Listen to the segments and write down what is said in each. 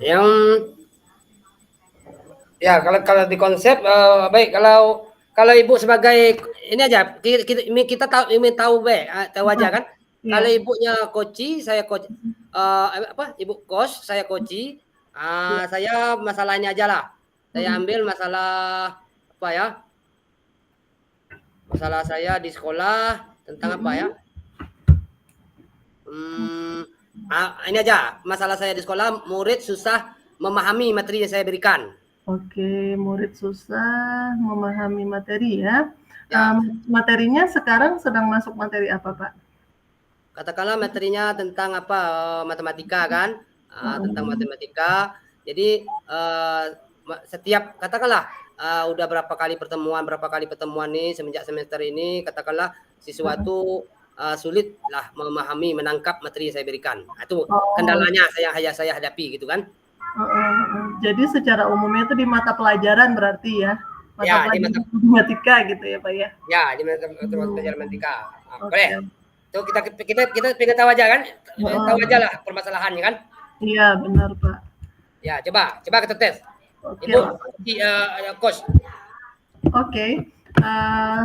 Yang ya kalau di konsep baik kalau ibu sebagai ini aja kita tahu ingin tahu tahu aja Heeh, kan. Kalau iya, ibunya koci, saya coach apa ibu kos, saya koci. iya, Saya masalahnya aja lah. Saya mhm, ambil masalah apa ya? Masalah saya di sekolah tentang apa ya? mhm. Hmm, ini aja masalah saya di sekolah murid susah memahami materi yang saya berikan. Oke, murid susah memahami materi ya. Ya, Materinya sekarang sedang masuk materi apa, Pak? katakanlah materinya tentang apa, matematika kan, tentang Heeh, matematika. Jadi, setiap katakanlah, udah berapa kali pertemuan nih semenjak semester ini, katakanlah siswa heeh. itu, sulitlah memahami, menangkap materi yang saya berikan. Nah, itu Oh, kendalanya saya hadapi gitu kan. heeh, heeh. Jadi secara umumnya itu di mata pelajaran berarti ya? Mata Ya, di pelajaran mata matematika gitu ya, Pak ya? ya di mata Hmm, pelajaran matematika. Boleh. oke. Itu kita kita kita pengen tahu aja kan, tahu Heeh. aja lah permasalahannya kan. Iya, benar, Pak. Ya, coba kita tes. Oke Ibu, lah. coach. Oke.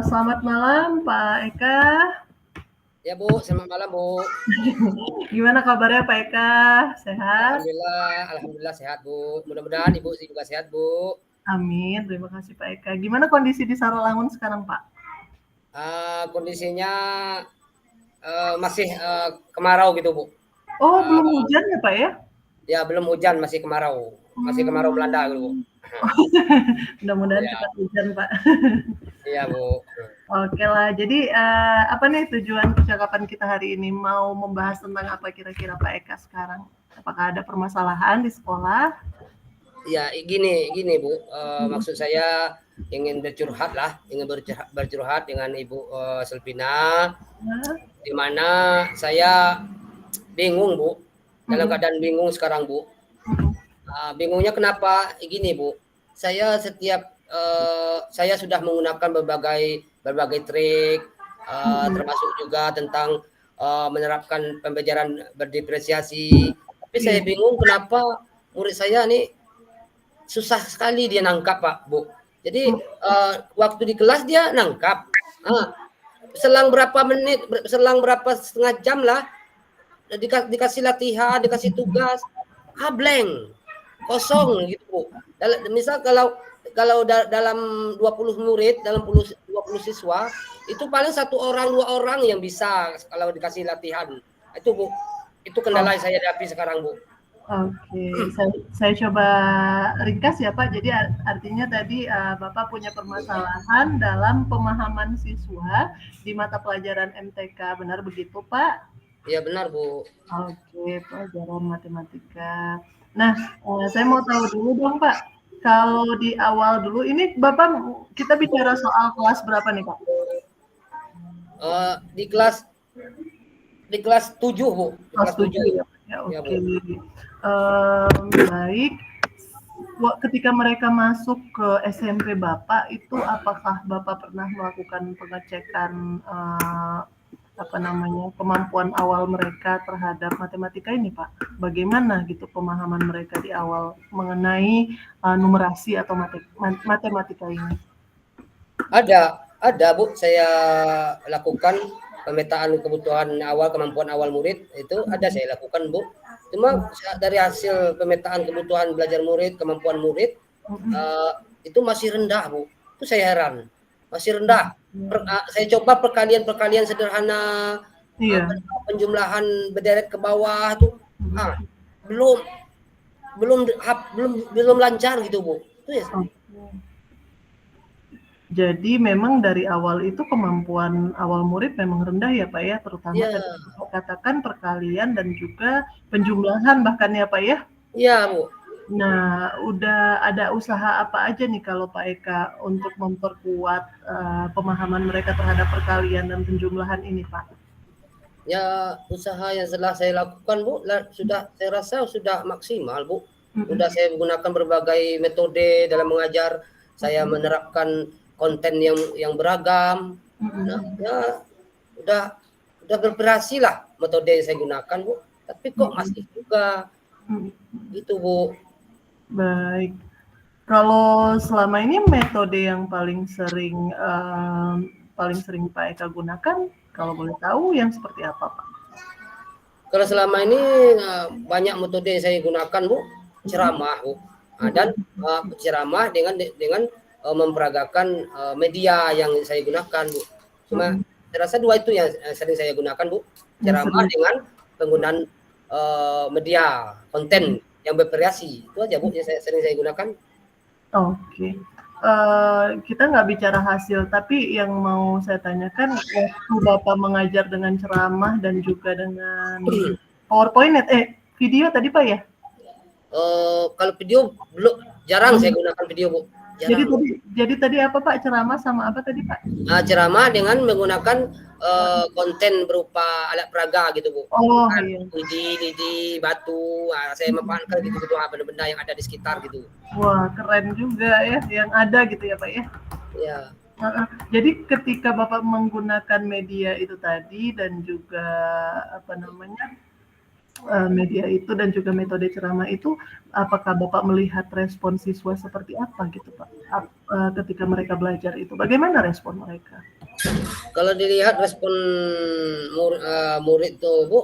Selamat malam, Pak Eka. Ya Bu, selamat malam Bu. Gimana kabarnya, Pak Eka? Sehat? Alhamdulillah sehat Bu. Mudah-mudahan Ibu juga sehat Bu. Amin. Terima kasih, Pak Eka. Gimana kondisi di Sarawangun sekarang, Pak? Kondisinya masih kemarau gitu Bu. Oh, Uh, belum hujan ya, Pak ya? ya belum hujan, masih kemarau melanda gitu Bu. Hmm. Mudah-mudahan Ya, cepat hujan, Pak. iya Bu. Oke lah. Jadi apa nih tujuan percakapan kita hari ini? Mau membahas tentang apa kira-kira Pak Eka sekarang? Apakah ada permasalahan di sekolah? Ya gini Bu. Maksud saya ingin bercurhat lah, ingin bercurhat dengan Ibu Selvina, Nah, di mana saya bingung Bu. Dalam mm-mm, keadaan bingung sekarang Bu. mm-mm, Bingungnya kenapa gini Bu, saya sudah menggunakan berbagai trik, mm-mm, termasuk juga tentang, menerapkan pembelajaran berdiferensiasi, tapi saya iya. bingung kenapa murid saya nih susah sekali dia nangkap Pak, Bu. Jadi, Mm, waktu di kelas dia nangkap, heeh, selang berapa setengah jam lah, dikasih latihan, dikasih tugas, blank. Kosong gitu Bu. Misal kalau kalau dalam 20 murid, dalam 20 siswa, itu paling satu orang, dua orang yang bisa kalau dikasih latihan. Itu Bu, itu oh, kendala yang saya hadapi sekarang Bu. oke, saya coba ringkas ya Pak. Jadi artinya tadi Bapak punya permasalahan dalam pemahaman siswa di mata pelajaran MTK, benar begitu Pak? Iya benar Bu. Oke, pelajaran matematika. Nah, saya mau tahu dulu dong, Pak. Kalau di awal dulu, ini Bapak kita bicara soal kelas berapa nih, Pak? Eh, di kelas di kelas 7 Bu, di Kelas kelas 7 7. ya, Pak, ya, Ya oke. Bu. Baik. Ketika mereka masuk ke SMP Bapak, itu apakah Bapak pernah melakukan pengecekan apa namanya kemampuan awal mereka terhadap matematika ini, Pak? Bagaimana gitu pemahaman mereka di awal mengenai numerasi atau matematika ini? Ada Bu, saya lakukan pemetaan kebutuhan awal, kemampuan awal murid, itu ada Mhm. saya lakukan Bu. Cuma dari hasil pemetaan kebutuhan belajar murid, kemampuan murid, Mhm. eee, itu masih rendah Bu, itu saya heran, masih rendah. Saya coba perkalian-perkalian sederhana, Iya. penjumlahan berderet ke bawah tuh, ah, Mhm. belum belum belum belum lancar gitu Bu, itu ya. Oke. Jadi memang dari awal itu kemampuan awal murid memang rendah ya Pak ya, terutama Iya, tadi Bapak katakan perkalian dan juga penjumlahan bahkan ya Pak ya? iya Bu. Nah, udah ada usaha apa aja nih kalau Pak Eka untuk memperkuat, pemahaman mereka terhadap perkalian dan penjumlahan ini Pak? Ya, usaha yang setelah saya lakukan Bu, sudah saya rasa sudah maksimal Bu. Mhm, Sudah saya menggunakan berbagai metode dalam mengajar, saya mhm, menerapkan konten yang beragam. Nah, mhm, ya udah udah berhasil lah metode yang saya gunakan Bu. Tapi kok mhm. masih juga. Itu Bu. Baik. Kalau selama ini metode yang paling sering Pak Eka gunakan, kalau boleh tahu yang seperti apa, Pak? Kalau selama ini banyak metode yang saya gunakan Bu, ceramah Bu. Dan ceramah dengan memperagakan media yang saya gunakan Bu. Cuma saya rasa dua itu yang sering saya gunakan Bu, ceramah dengan penggunaan media konten yang bervariasi. Itu aja Bu yang sering saya gunakan. Oke. Kita nggak bicara hasil, tapi yang mau saya tanyakan, waktu Bapak mengajar dengan ceramah dan juga dengan PowerPoint, video tadi Pak ya? Kalau video belum, jarang saya gunakan video Bu. Jadi tadi apa Pak, ceramah sama apa tadi Pak? Ceramah dengan menggunakan konten berupa alat peraga gitu Bu. Oh iya. Lidi, batu, saya memanfaatkan gitu-gitu benda-benda yang ada di sekitar gitu. Wah keren juga ya, yang ada gitu ya Pak ya? Ya. Jadi ketika Bapak menggunakan media itu tadi dan juga media itu dan juga metode ceramah itu, apakah Bapak melihat respon siswa seperti apa gitu Pak? Ketika mereka belajar itu, bagaimana respon mereka? Kalau dilihat respon murid tuh Bu,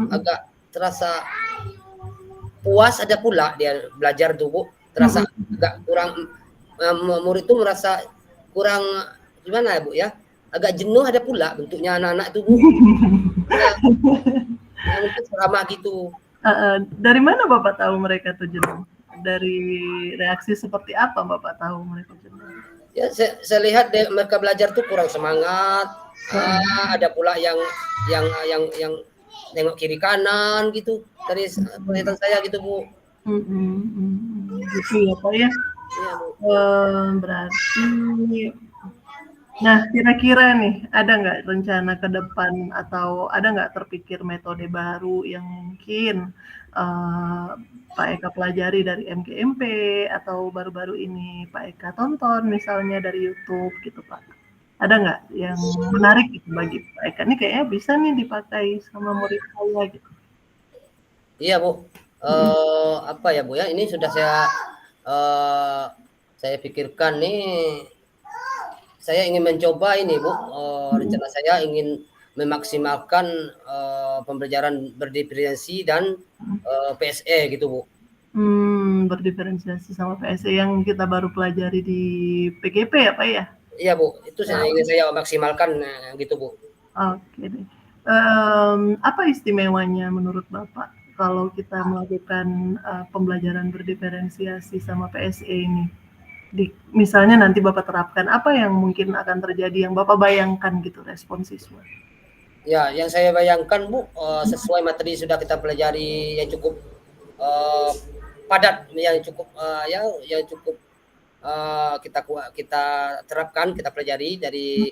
agak terasa puas, ada pula dia belajar tuh Bu, terasa agak kurang, murid tuh merasa kurang gimana ya Bu ya, agak jenuh ada pula bentuknya anak-anak itu Bu. Mungkin ceramah gitu. Dari mana Bapak tahu mereka tuh jenuh? Dari reaksi seperti apa Bapak tahu mereka jenuh? Ya saya lihat mereka belajar tuh kurang semangat. Ada pula yang nengok kiri kanan gitu dari penglihatan saya gitu Bu. Gitu ya Pak ya. Iya, Bu. Berarti, nah kira-kira nih ada nggak rencana ke depan atau ada nggak terpikir metode baru yang mungkin Pak Eka pelajari dari MGMP atau baru-baru ini Pak Eka tonton misalnya dari YouTube gitu Pak? Ada nggak yang menarik gitu bagi Pak Eka? Ini kayaknya bisa nih dipakai sama murid saya gitu. Iya Bu. Apa ya Bu ya? Ini sudah saya pikirkan nih. Saya ingin mencoba ini Bu. Rencana saya ingin memaksimalkan pembelajaran berdiferensiasi dan PSE gitu Bu. Berdiferensiasi sama PSE yang kita baru pelajari di PGP ya Pak ya? Iya Bu, itu ingin saya maksimalkan gitu Bu. Oke deh. Apa istimewanya menurut Bapak kalau kita melakukan pembelajaran berdiferensiasi sama PSE ini? Misalnya nanti Bapak terapkan, apa yang mungkin akan terjadi yang Bapak bayangkan gitu respon siswa? Ya, yang saya bayangkan Bu, sesuai materi sudah kita pelajari yang cukup padat, yang cukup kita terapkan, kita pelajari dari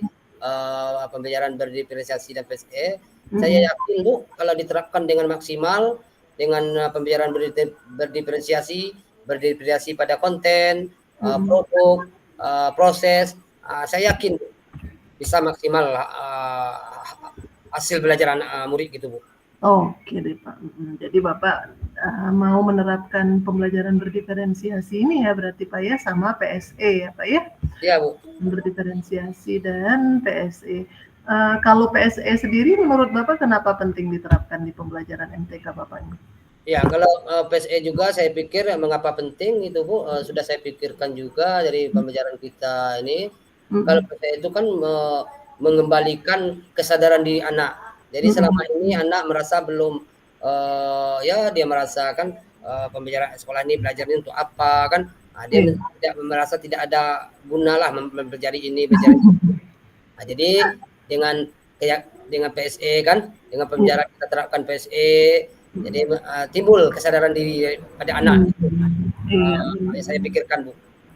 pembelajaran berdiferensiasi dan PSE. Saya yakin Bu, kalau diterapkan dengan maksimal dengan pembelajaran berdiferensiasi pada konten, produk, proses, saya yakin bisa maksimal hasil belajar anak murid gitu Bu. Oke deh Pak. Jadi Bapak mau menerapkan pembelajaran berdiferensiasi ini ya berarti Pak ya sama PSE ya Pak ya? Iya Bu. Berdiferensiasi dan PSE. Kalau PSE sendiri menurut Bapak kenapa penting diterapkan di pembelajaran MTK Bapak ini? Ya, kalau PSE juga saya pikir mengapa penting itu Bu, sudah saya pikirkan juga dari pembelajaran kita ini. Kalau PSE itu kan mengembalikan kesadaran diri anak. Jadi selama ini anak merasa belum ya dia merasakan pembelajaran sekolah ini belajarnya untuk apa kan? Dia tidak merasa tidak ada guna lah mempelajari ini, belajar itu. Nah, jadi dengan PSE kan, dengan pembelajaran kita terapkan PSE, jadi timbul kesadaran diri pada anak. Saya pikirkan Bu.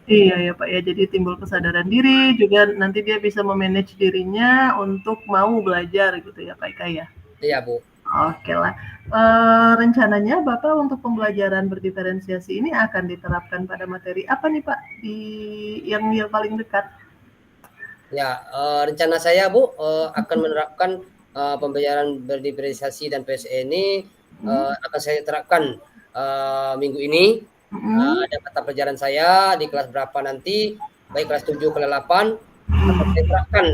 Iya ya Pak ya, jadi timbul kesadaran diri, juga nanti dia bisa memanage dirinya untuk mau belajar gitu ya Pak Eka ya? Iya Bu. Oke lah, rencananya Bapak untuk pembelajaran berdiferensiasi ini akan diterapkan pada materi apa nih Pak, yang paling dekat? Ya, rencana saya Bu, akan menerapkan pembelajaran berdiferensiasi dan PSE ini akan saya terapkan minggu ini. Mm-mm. Ada mata pelajaran saya di kelas berapa nanti, baik kelas 7 ke 8, akan saya terapkan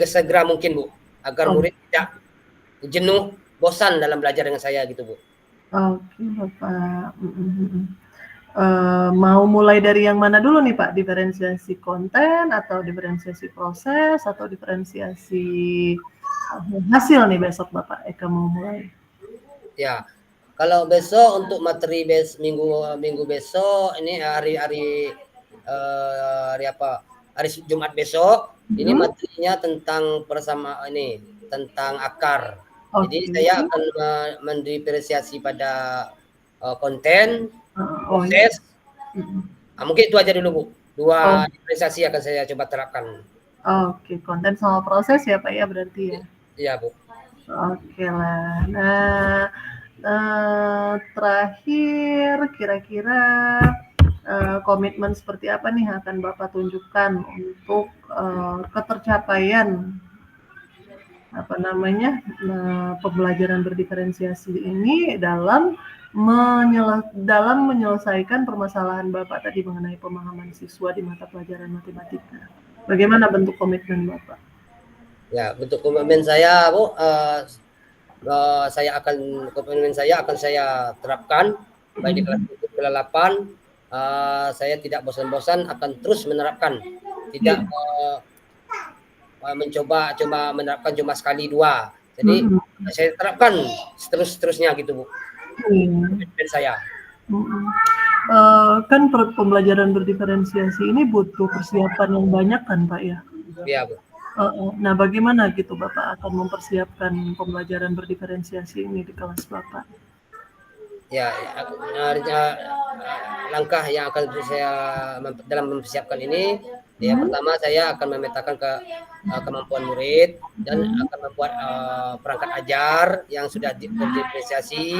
segera mungkin Bu, agar Oh, murid tidak jenuh, bosan dalam belajar dengan saya gitu Bu. oke Bapak. Mau mulai dari yang mana dulu nih Pak? Diferensiasi konten atau diferensiasi proses atau diferensiasi hasil nih besok Bapak Eka mau mulai? Ya, kalau besok untuk materi minggu besok ini hari apa? Hari Jumat besok ini Mhm. materinya tentang tentang akar. Jadi Oke. saya akan mendiferensiasi pada konten, Oh iya. proses. Mhm. Mungkin itu aja dulu Bu. Oh, Dua diferensiasi akan saya coba terapkan. oke, konten sama proses ya Pak ya berarti ya? Iya Bu. Oke lah. Nah, terakhir kira-kira, komitmen seperti apa nih yang akan Bapak tunjukkan untuk, ketercapaian, apa namanya, pembelajaran berdiferensiasi ini dalam menyelesaikan permasalahan Bapak tadi mengenai pemahaman siswa di mata pelajaran matematika. Bagaimana bentuk komitmen Bapak? Ya, bentuk komitmen saya Bu, komitmen saya akan saya terapkan baik di kelas Mhm. 7 ke 8. Saya tidak bosan-bosan akan terus menerapkan, tidak Iya. mencoba cuma menerapkan cuma sekali dua. Jadi Mhm. saya terapkan seterusnya gitu Bu, Iya. komitmen saya. Mhm. Kan pembelajaran berdiferensiasi ini butuh persiapan yang banyak kan Pak ya? Ya Bu. Heeh. Nah bagaimana gitu Bapak akan mempersiapkan pembelajaran berdiferensiasi ini di kelas Bapak? Ya, langkah yang akan saya dalam mempersiapkan ini, ya Mhm. pertama saya akan memetakan kemampuan murid dan Mhm. akan membuat perangkat ajar yang sudah terdiferensiasi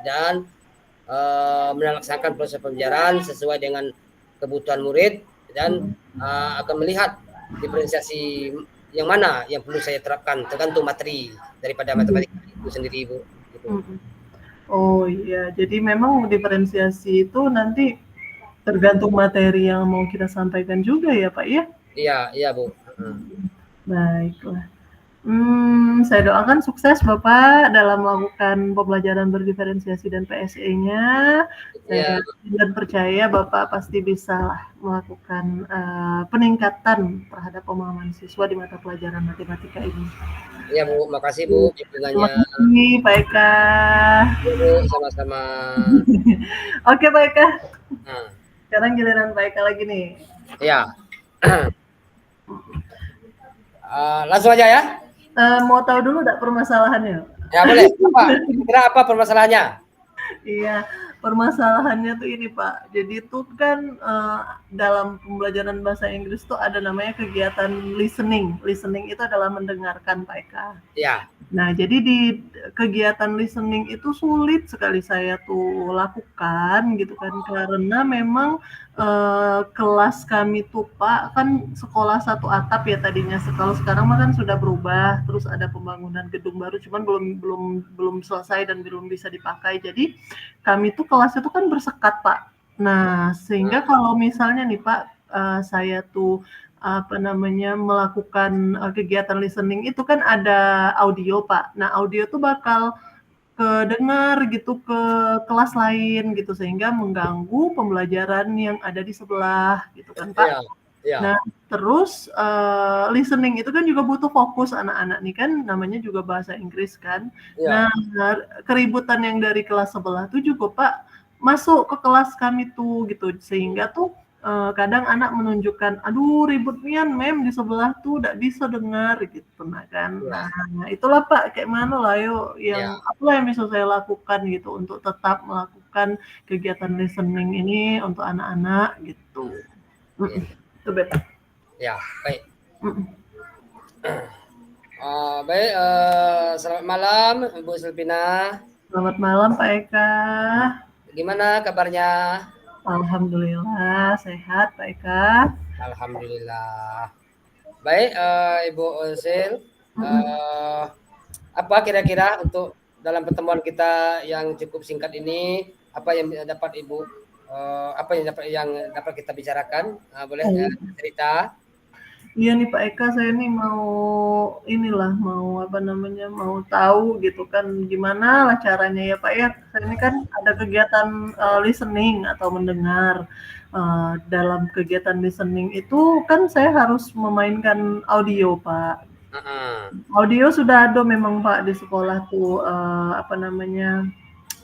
dan melaksanakan proses pembelajaran sesuai dengan kebutuhan murid dan Mhm. akan melihat diferensiasi yang mana yang perlu saya terapkan tergantung materi daripada Iya. matematika itu sendiri Bu. Gitu. Mhm. Oh iya, jadi memang diferensiasi itu nanti tergantung materi yang mau kita sampaikan juga ya Pak ya? Iya, iya Bu. Baiklah. Saya doakan sukses Bapak dalam melakukan pembelajaran berdiferensiasi dan PSE-nya. Saya Ya, yakin dan percaya Bapak pasti bisa melakukan, peningkatan terhadap pemahaman siswa di mata pelajaran matematika ini. ya Bu, makasih Bu Terima bimbingannya. kasih Pak Eka. Ya Bu, sama-sama. Oke Pak Eka, Nah, sekarang giliran Pak Eka lagi nih. ya. Langsung aja ya. Mau tahu dulu nggak permasalahannya? Ya boleh. Kira apa permasalahannya? Iya, permasalahannya tuh ini Pak, jadi tuh kan, dalam pembelajaran bahasa Inggris tuh ada namanya kegiatan listening. Listening itu adalah mendengarkan Pak Eka. Ya, Nah, jadi di kegiatan listening itu sulit sekali saya tuh lakukan gitu kan, karena memang, kelas kami tuh Pak, kan sekolah satu atap ya tadinya, kalau sekarang mah kan sudah berubah, terus ada pembangunan gedung baru, cuman belum selesai dan belum bisa dipakai. Jadi, kami tuh kelasnya tuh kan bersekat Pak. Nah, sehingga kalau misalnya nih Pak, saya tuh apa namanya, melakukan, kegiatan listening itu kan ada audio, Pak. Nah, audio tuh bakal kedengar gitu ke kelas lain gitu, sehingga mengganggu pembelajaran yang ada di sebelah gitu kan, ya, Pak. ya, Nah, terus, listening itu kan juga butuh fokus anak-anak nih kan namanya juga bahasa Inggris kan. ya, Nah, keributan yang dari kelas sebelah tuh juga, Pak, masuk ke kelas kami tuh gitu, sehingga tuh, kadang anak menunjukkan, "Aduh ribut nian Mem di sebelah tuh ndak bisa dengar," gitu nah kan. ya, Nah, itulah, Pak, kayak mana lah yo ya, yang apalah yang bisa saya lakukan gitu untuk tetap melakukan kegiatan listening ini untuk anak-anak gitu. ya, Mhm. Itu beta. ya. Baik. Mhm. Baik. Selamat malam, Ibu Silvina. Selamat malam Pak Eka. Gimana kabarnya? Alhamdulillah sehat Pak Eka. Alhamdulillah. Baik, Ibu Sil. Mhm. eh, Apa kira-kira untuk dalam pertemuan kita yang cukup singkat ini, apa yang dapat Ibu apa yang dapat kita bicarakan? Boleh cerita? Iya nih Pak Eka, saya nih mau apa namanya, mau tahu gitu kan gimana lah caranya ya Pak ya. Saya ini kan ada kegiatan listening atau mendengar. Dalam kegiatan listening itu kan saya harus memainkan audio Pak. Audio sudah ada memang Pak di sekolah tuh apa namanya,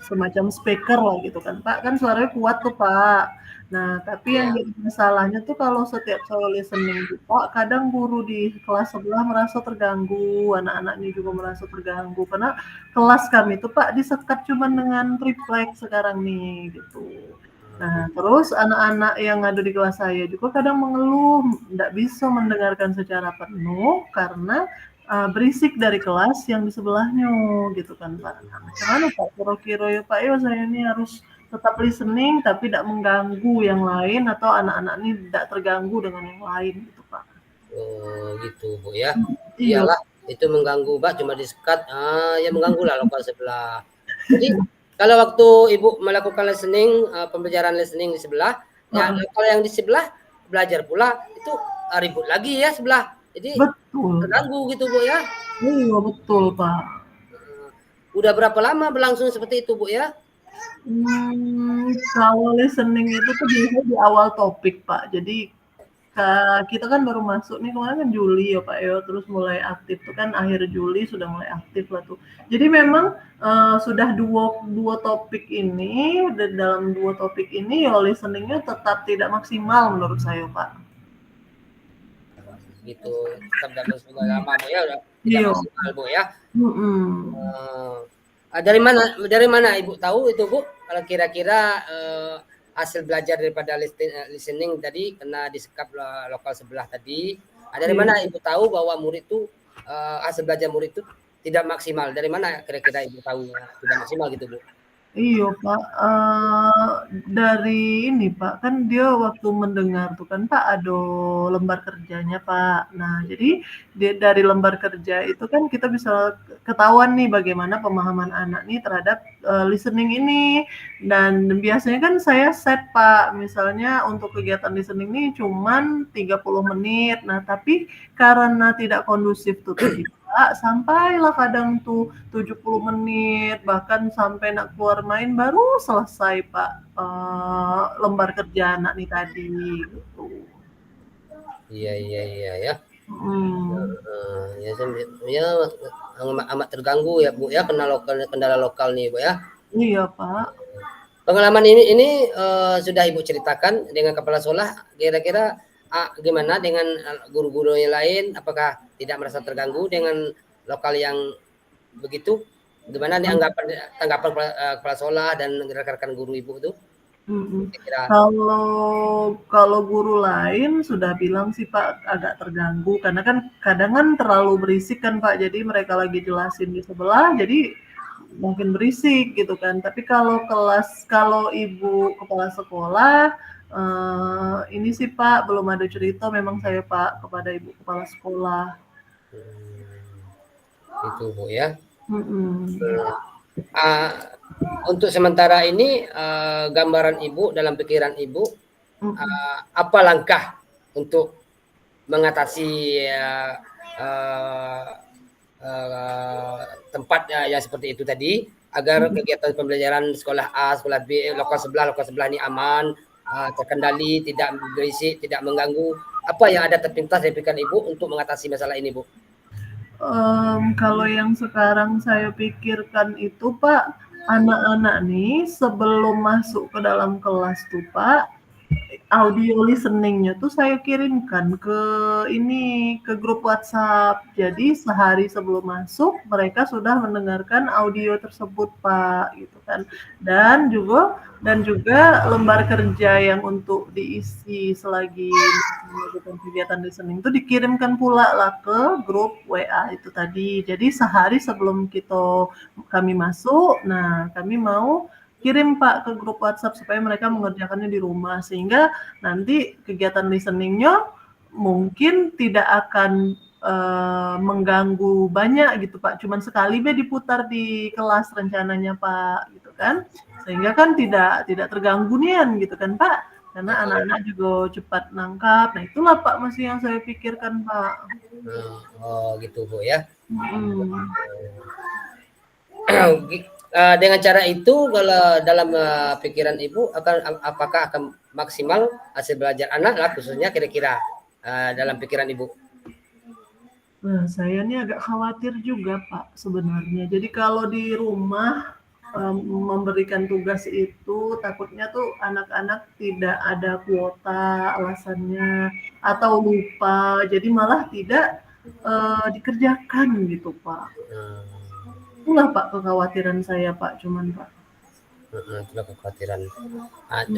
semacam speaker lah gitu kan Pak, kan suaranya kuat tuh Pak. Nah, tapi yang jadi masalahnya tuh kalau setiap saya listening tuh Pak, kadang guru di kelas sebelah merasa terganggu, anak-anaknya juga merasa terganggu, karena kelas kami tuh Pak disekat cuman dengan triplek sekarang nih, gitu. Nah, terus anak-anak yang ada di kelas saya juga kadang mengeluh, nggak bisa mendengarkan secara penuh karena berisik dari kelas yang di sebelahnya gitu kan Pak. Nah, gimana Pak kira-kira ya Pak ya saya ini harus tetap listening tapi tidak mengganggu yang lain atau anak-anak ini tidak terganggu dengan yang lain gitu Pak. Oh gitu Bu ya. Iya. Iyalah itu mengganggu Mbak, cuma di-sekat, ya mengganggu lah lokal sebelah. Jadi kalau waktu Ibu melakukan listening, pembelajaran listening di sebelah, ya kalau yang di sebelah belajar pula itu ribut lagi ya sebelah. Jadi Betul. terganggu gitu Bu ya. Iya betul Pak. Udah berapa lama berlangsung seperti itu Bu ya? Kalau listening itu tuh biasanya di awal topik Pak. Jadi kita kan baru masuk nih kemarin kan Juli ya Pak ya, terus mulai aktif tuh kan akhir Juli sudah mulai aktif lah tuh. Jadi memang sudah dua topik ini, dalam dua topik ini ya listeningnya tetap tidak maksimal menurut saya Pak. Gitu, tetap dapat sudah lama Bu ya, udah tidak maksimal Bu ya. Dari mana Ibu tahu itu Bu? Kalau kira-kira hasil belajar daripada listening tadi kena disekap lokal sebelah tadi. Dari mana Ibu tahu bahwa murid itu hasil belajar murid itu tidak maksimal? Dari mana kira-kira Ibu tahu tidak maksimal gitu Bu? Iya Pak, dari ini Pak, kan dia waktu mendengar tuh kan Pak ada lembar kerjanya Pak. Nah jadi dari lembar kerja itu kan kita bisa ketahuan nih bagaimana pemahaman anak nih terhadap listening ini. Dan biasanya kan saya set Pak, misalnya untuk kegiatan listening ini cuman 30 menit. Nah tapi karena tidak kondusif tuh tadi Pak, sampailah kadang tuh 70 menit, bahkan sampai nak keluar main baru selesai Pak lembar kerja anak nih tadi gitu. Iya ya. Ya amat terganggu ya Bu ya, kendala lokal nih Bu ya. Iya Pak. Pengalaman ini sudah Ibu ceritakan dengan kepala sekolah, kira-kira gimana dengan guru-guru yang lain? Apakah tidak merasa terganggu dengan lokal yang begitu? Gimana nih tanggapan kepala sekolah dan rekan-rekan guru Ibu itu? Kalau guru lain sudah bilang sih Pak agak terganggu karena kan kadang kan terlalu berisik kan Pak, jadi mereka lagi jelasin di sebelah jadi mungkin berisik gitu kan. Tapi kalau Ibu kepala sekolah ini sih Pak belum ada cerita memang saya Pak kepada Ibu kepala sekolah. Itu Bu ya. Untuk sementara ini gambaran Ibu dalam pikiran Ibu apa langkah untuk mengatasi tempat yang seperti itu tadi agar kegiatan pembelajaran sekolah A, sekolah B, lokal sebelah ini aman, terkendali, tidak berisik, tidak mengganggu. Apa yang ada terpintas dari pikiran Ibu untuk mengatasi masalah ini Bu? Kalau yang sekarang saya pikirkan itu Pak, anak-anak nih sebelum masuk ke dalam kelas tuh Pak, audio listening-nya tuh saya kirimkan ke grup WhatsApp. Jadi sehari sebelum masuk mereka sudah mendengarkan audio tersebut Pak, gitu kan. Dan juga lembar kerja yang untuk diisi selagi melakukan kegiatan listening itu dikirimkan pula lah ke grup WA itu tadi. Jadi sehari sebelum kami masuk, nah kami mau kirim Pak ke grup WhatsApp supaya mereka mengerjakannya di rumah sehingga nanti kegiatan listening-nya mungkin tidak akan mengganggu banyak gitu Pak. Cuman sekali be diputar di kelas rencananya Pak gitu kan. Sehingga kan tidak terganggu nian gitu kan Pak. Karena anak-anak juga cepat nangkap. Nah itulah Pak masih yang saya pikirkan Pak. Oh gitu Bu ya. Hmm. Dengan cara itu kalau dalam pikiran Ibu apakah akan maksimal hasil belajar anak lah khususnya kira-kira dalam pikiran Ibu? Nah, saya nih agak khawatir juga Pak sebenarnya. Jadi kalau di rumah memberikan tugas itu takutnya tuh anak-anak tidak ada kuota alasannya atau lupa. Jadi malah tidak dikerjakan gitu Pak. Itulah Pak kekhawatiran saya Pak, cuman Pak. Itulah kekhawatiran.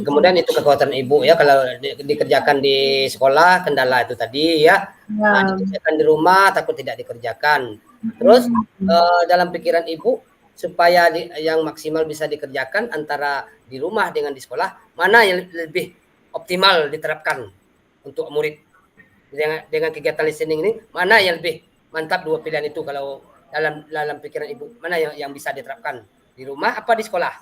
Kemudian itu kekhawatiran Ibu ya kalau dikerjakan di sekolah kendala itu tadi ya. Dikerjakan di rumah takut tidak dikerjakan. Terus dalam pikiran Ibu supaya yang maksimal bisa dikerjakan antara di rumah dengan di sekolah mana yang lebih optimal diterapkan untuk murid dengan kegiatan listening ini mana yang lebih mantap dua pilihan itu kalau dalam pikiran Ibu mana yang bisa diterapkan di rumah apa di sekolah?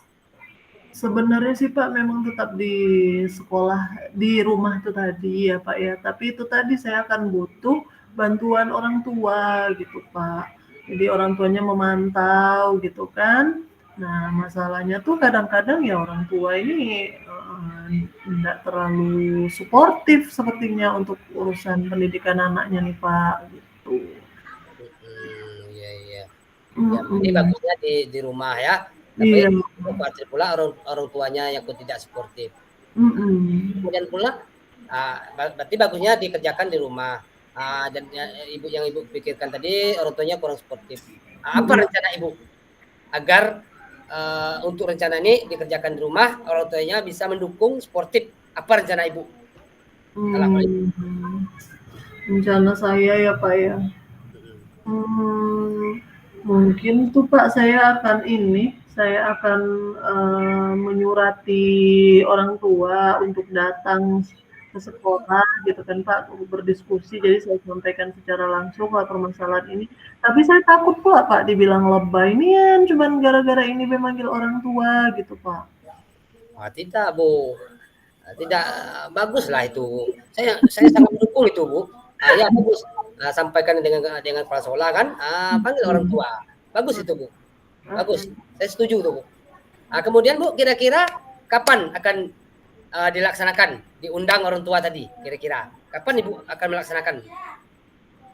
Sebenarnya sih Pak memang tetap di sekolah, di rumah itu tadi ya Pak ya. Tapi itu tadi saya akan butuh bantuan orang tua gitu Pak. Jadi orang tuanya memantau gitu kan. Nah masalahnya tuh kadang-kadang ya orang tua ini tidak terlalu suportif sepertinya untuk urusan pendidikan anaknya nih Pak gitu. Iya. Ya, ini bagusnya di rumah ya. Tapi khawatir pula orang tuanya yang tidak suportif. Kemudian pula berarti bagusnya dikerjakan di rumah. Dan yang ibu pikirkan tadi orang tuanya kurang suportif. Apa rencana ibu agar untuk rencana ini dikerjakan di rumah orang tuanya bisa mendukung suportif? Apa rencana ibu? Rencana saya ya Pak ya. Mungkin tuh Pak saya akan menyurati orang tua untuk datang ke sekolah gitu kan Pak untuk berdiskusi. Jadi saya sampaikan secara langsung lah permasalahan ini. Tapi saya takut pula Pak dibilang lebay ini kan cuman gara-gara ini memanggil orang tua gitu Pak. Tidak Bu, tidak bagus lah itu. Saya sangat mendukung itu Bu. Ya bagus. Sampaikan dengan kepala sekolah kan, panggil orang tua. Bagus itu Bu. Bagus. Saya setuju tuh Bu. Kemudian Bu, kira-kira kapan akan dilaksanakan? Diundang orang tua tadi, kira-kira. Kapan Ibu akan melaksanakan?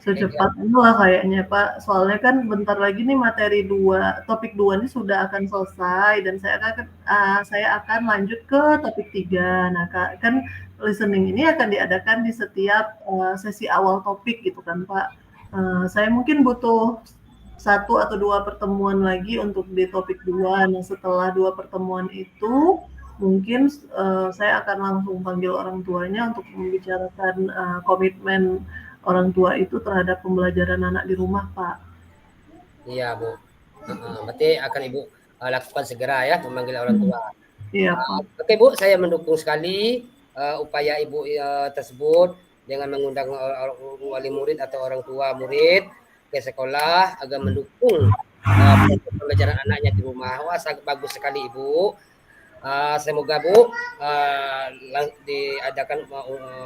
Secepatnya lah kayaknya Pak. Soalnya kan bentar lagi nih materi topik 2 ini sudah akan selesai dan saya akan lanjut ke topik 3. Nah, kan listening ini akan diadakan di setiap sesi awal topik gitu kan Pak. Saya mungkin butuh 1 atau 2 pertemuan lagi untuk di topik 2. Nah, setelah 2 pertemuan itu mungkin saya akan langsung panggil orang tuanya untuk membicarakan komitmen orang tua itu terhadap pembelajaran anak di rumah, Pak. Iya, Bu. Berarti akan Ibu lakukan segera ya memanggil orang tua. Iya, Pak. Oke, Bu, saya mendukung sekali upaya Ibu tersebut dengan mengundang wali murid atau orang tua murid ke sekolah agar mendukung pembelajaran anaknya di rumah. Wah, sangat bagus sekali Ibu. Semoga Bu diadakan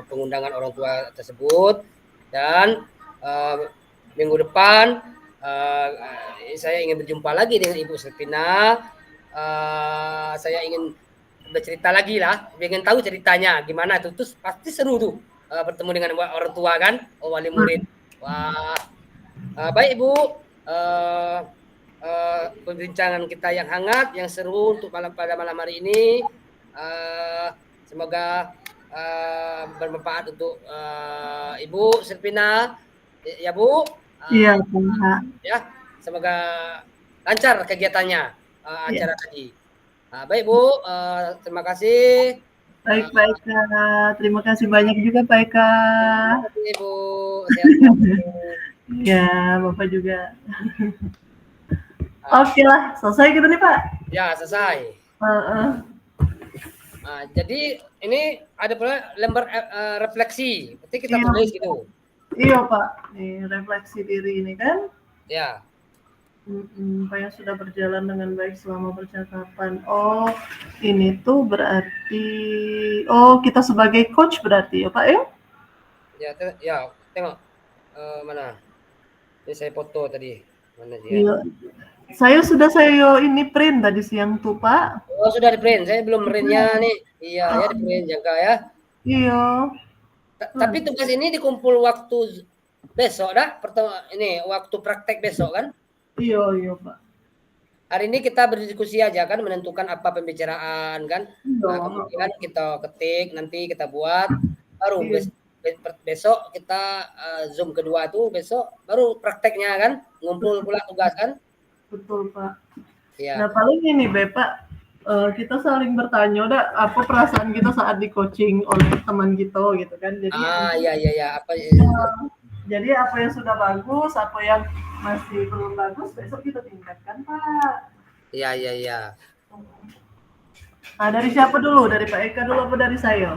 pengundangan orang tua tersebut dan minggu depan saya ingin berjumpa lagi dengan Ibu Selvina. Saya ingin bercerita lagi lah, ingin tahu ceritanya gimana itu. Terus pasti seru tuh bertemu dengan orang tua kan, wali murid. Wah, baik Ibu. Perbincangan kita yang hangat, yang seru untuk pada malam hari ini. Semoga bermanfaat untuk Ibu Selvina, ya Bu. Iya, Pak. Ya, semoga lancar kegiatannya acara tadi. Baik Bu, terima kasih. Baik Kak, terima kasih banyak juga Pak Eka. Terima kasih Ibu. Sehat-sehat. Ya, Bapak juga. Oke lah, selesai gitu nih Pak. Ya, selesai. Jadi ini ada pula lembar refleksi. Berarti kita tulis gitu. Iya Pak, nih refleksi diri ini kan. Ya. Apa yang sudah berjalan dengan baik selama percakapan. Oh, ini tuh berarti, oh kita sebagai coach berarti ya Pak ya? Ya, tengok mana? Ini saya foto tadi. Mana dia? Iya. Saya ini print tadi siang tuh Pak. Oh, sudah di print. Saya belum printnya nih. Iya, ya di Ah, print jangka ya. iya. Tapi tugas ini dikumpul waktu besok dah. Ini waktu praktek besok kan? Iya, iya Pak. Hari ini kita berdiskusi aja kan, menentukan apa pembicaraan kan. Nah, Iya. kemudian kita ketik, nanti kita buat, baru Iya, besok kita Zoom kedua tuh besok, baru prakteknya kan, ngumpul pula tugas kan. betul Pak. Nah Iya. paling ini Bapak, kita saling bertanya udah apa perasaan kita saat di coaching oleh teman kita gitu kan. Jadi Iya. Apa jadi apa yang sudah bagus, apa yang masih belum bagus, besok kita tingkatkan Pak. iya. Nah dari siapa dulu? Dari Pak Eka dulu apa dari saya?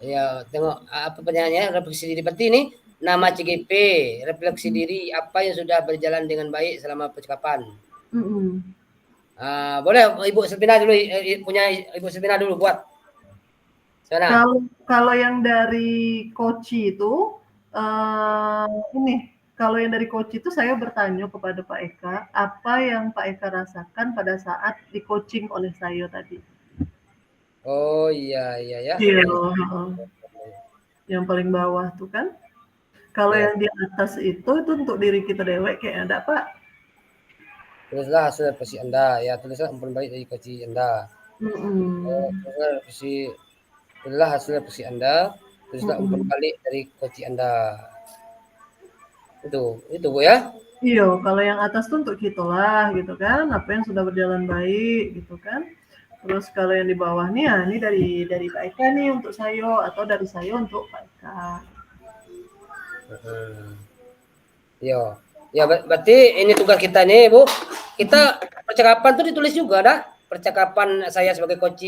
Ya, tengok apa pertanyaannya, refleksi diri berarti ini nama CGP, refleksi diri apa yang sudah berjalan dengan baik selama percakapan. Boleh Ibu Selvina dulu, punya Ibu Selvina dulu buat. Sana. Kalau yang dari coach itu, ini kalau yang dari coach itu saya bertanya kepada Pak Eka, apa yang Pak Eka rasakan pada saat di coaching oleh saya tadi? Oh iya ya. Iya, yang paling bawah tuh kan. Kalau Ya. yang di atas itu untuk diri kita dewek kayak ada Pak. Tulislah hasil refleksi Anda, ya tulislah umpan balik dari coach Anda. Tulislah hasil refleksi Anda, tulislah umpan balik dari coach Anda. Itu Bu ya. Iya, kalau yang atas tuh untuk kita lah gitu kan, apa yang sudah berjalan baik gitu kan. Terus kalau yang di bawah nih ya ini dari Pak Eka nih untuk saya atau dari saya untuk Pak Eka. Iya. Ya berarti ini tugas kita nih Bu. Kita percakapan tuh ditulis juga dah. Percakapan saya sebagai coach,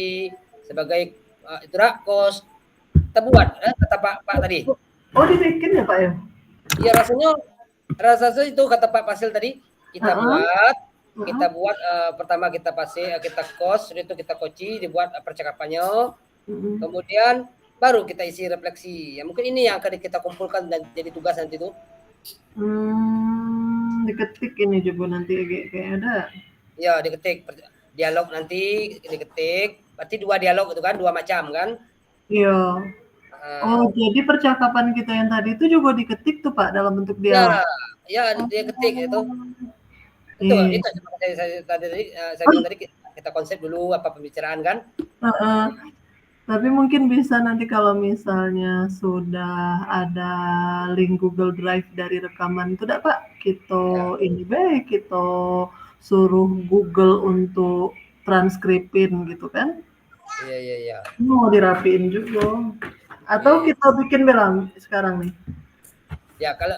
sebagai itu kos. Kita buat kata Pak tadi. Oh dibikin ya Pak ya? Iya rasanya itu kata Pak Fasil tadi kita buat pertama kita kos, itu kita coach, dibuat percakapannya. Kemudian baru kita isi refleksi. Ya mungkin ini yang akan kita kumpulkan dan jadi tugas nanti itu. Diketik ini juga nanti kayak ada. Ya diketik dialog nanti diketik. Berarti 2 dialog itu kan 2 macam kan? Iya. Oh jadi percakapan kita yang tadi itu juga diketik tuh Pak dalam bentuk dialog. Ya dia ketik itu. Itu saya bilang tadi kita konsep dulu apa pembicaraan kan? Tapi mungkin bisa nanti kalau misalnya sudah ada link Google Drive dari rekaman itu Pak, kita ini baik, kita suruh Google untuk transkripin gitu kan. Iya. Mau dirapiin juga. Atau kita bikin belang sekarang nih. Ya kalau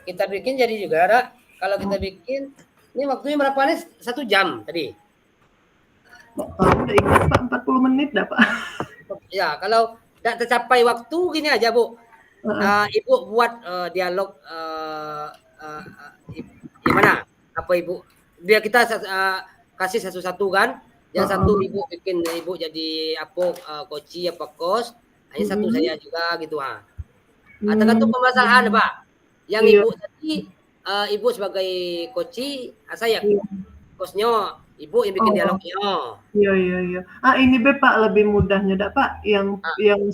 kita bikin jadi juga ada. Kalau kita bikin, ini waktunya berapa nih? 1 jam tadi. Udah ingat Pak, 40 menit dah Pak. Ya kalau tidak tercapai waktu gini aja Bu. Ibu buat dialog gimana? Apa Ibu? Biar kita kasih satu-satu kan. Yang satu Ibu bikin Ibu jadi apa coach apa kos. Hanya satu saya juga gitu tergantung permasalahan Pak. Yang Ibu tadi Ibu sebagai coach, saya kosnya, Ibu yang bikin dialognya. Iya. Ini Pak lebih mudahnya Pak, yang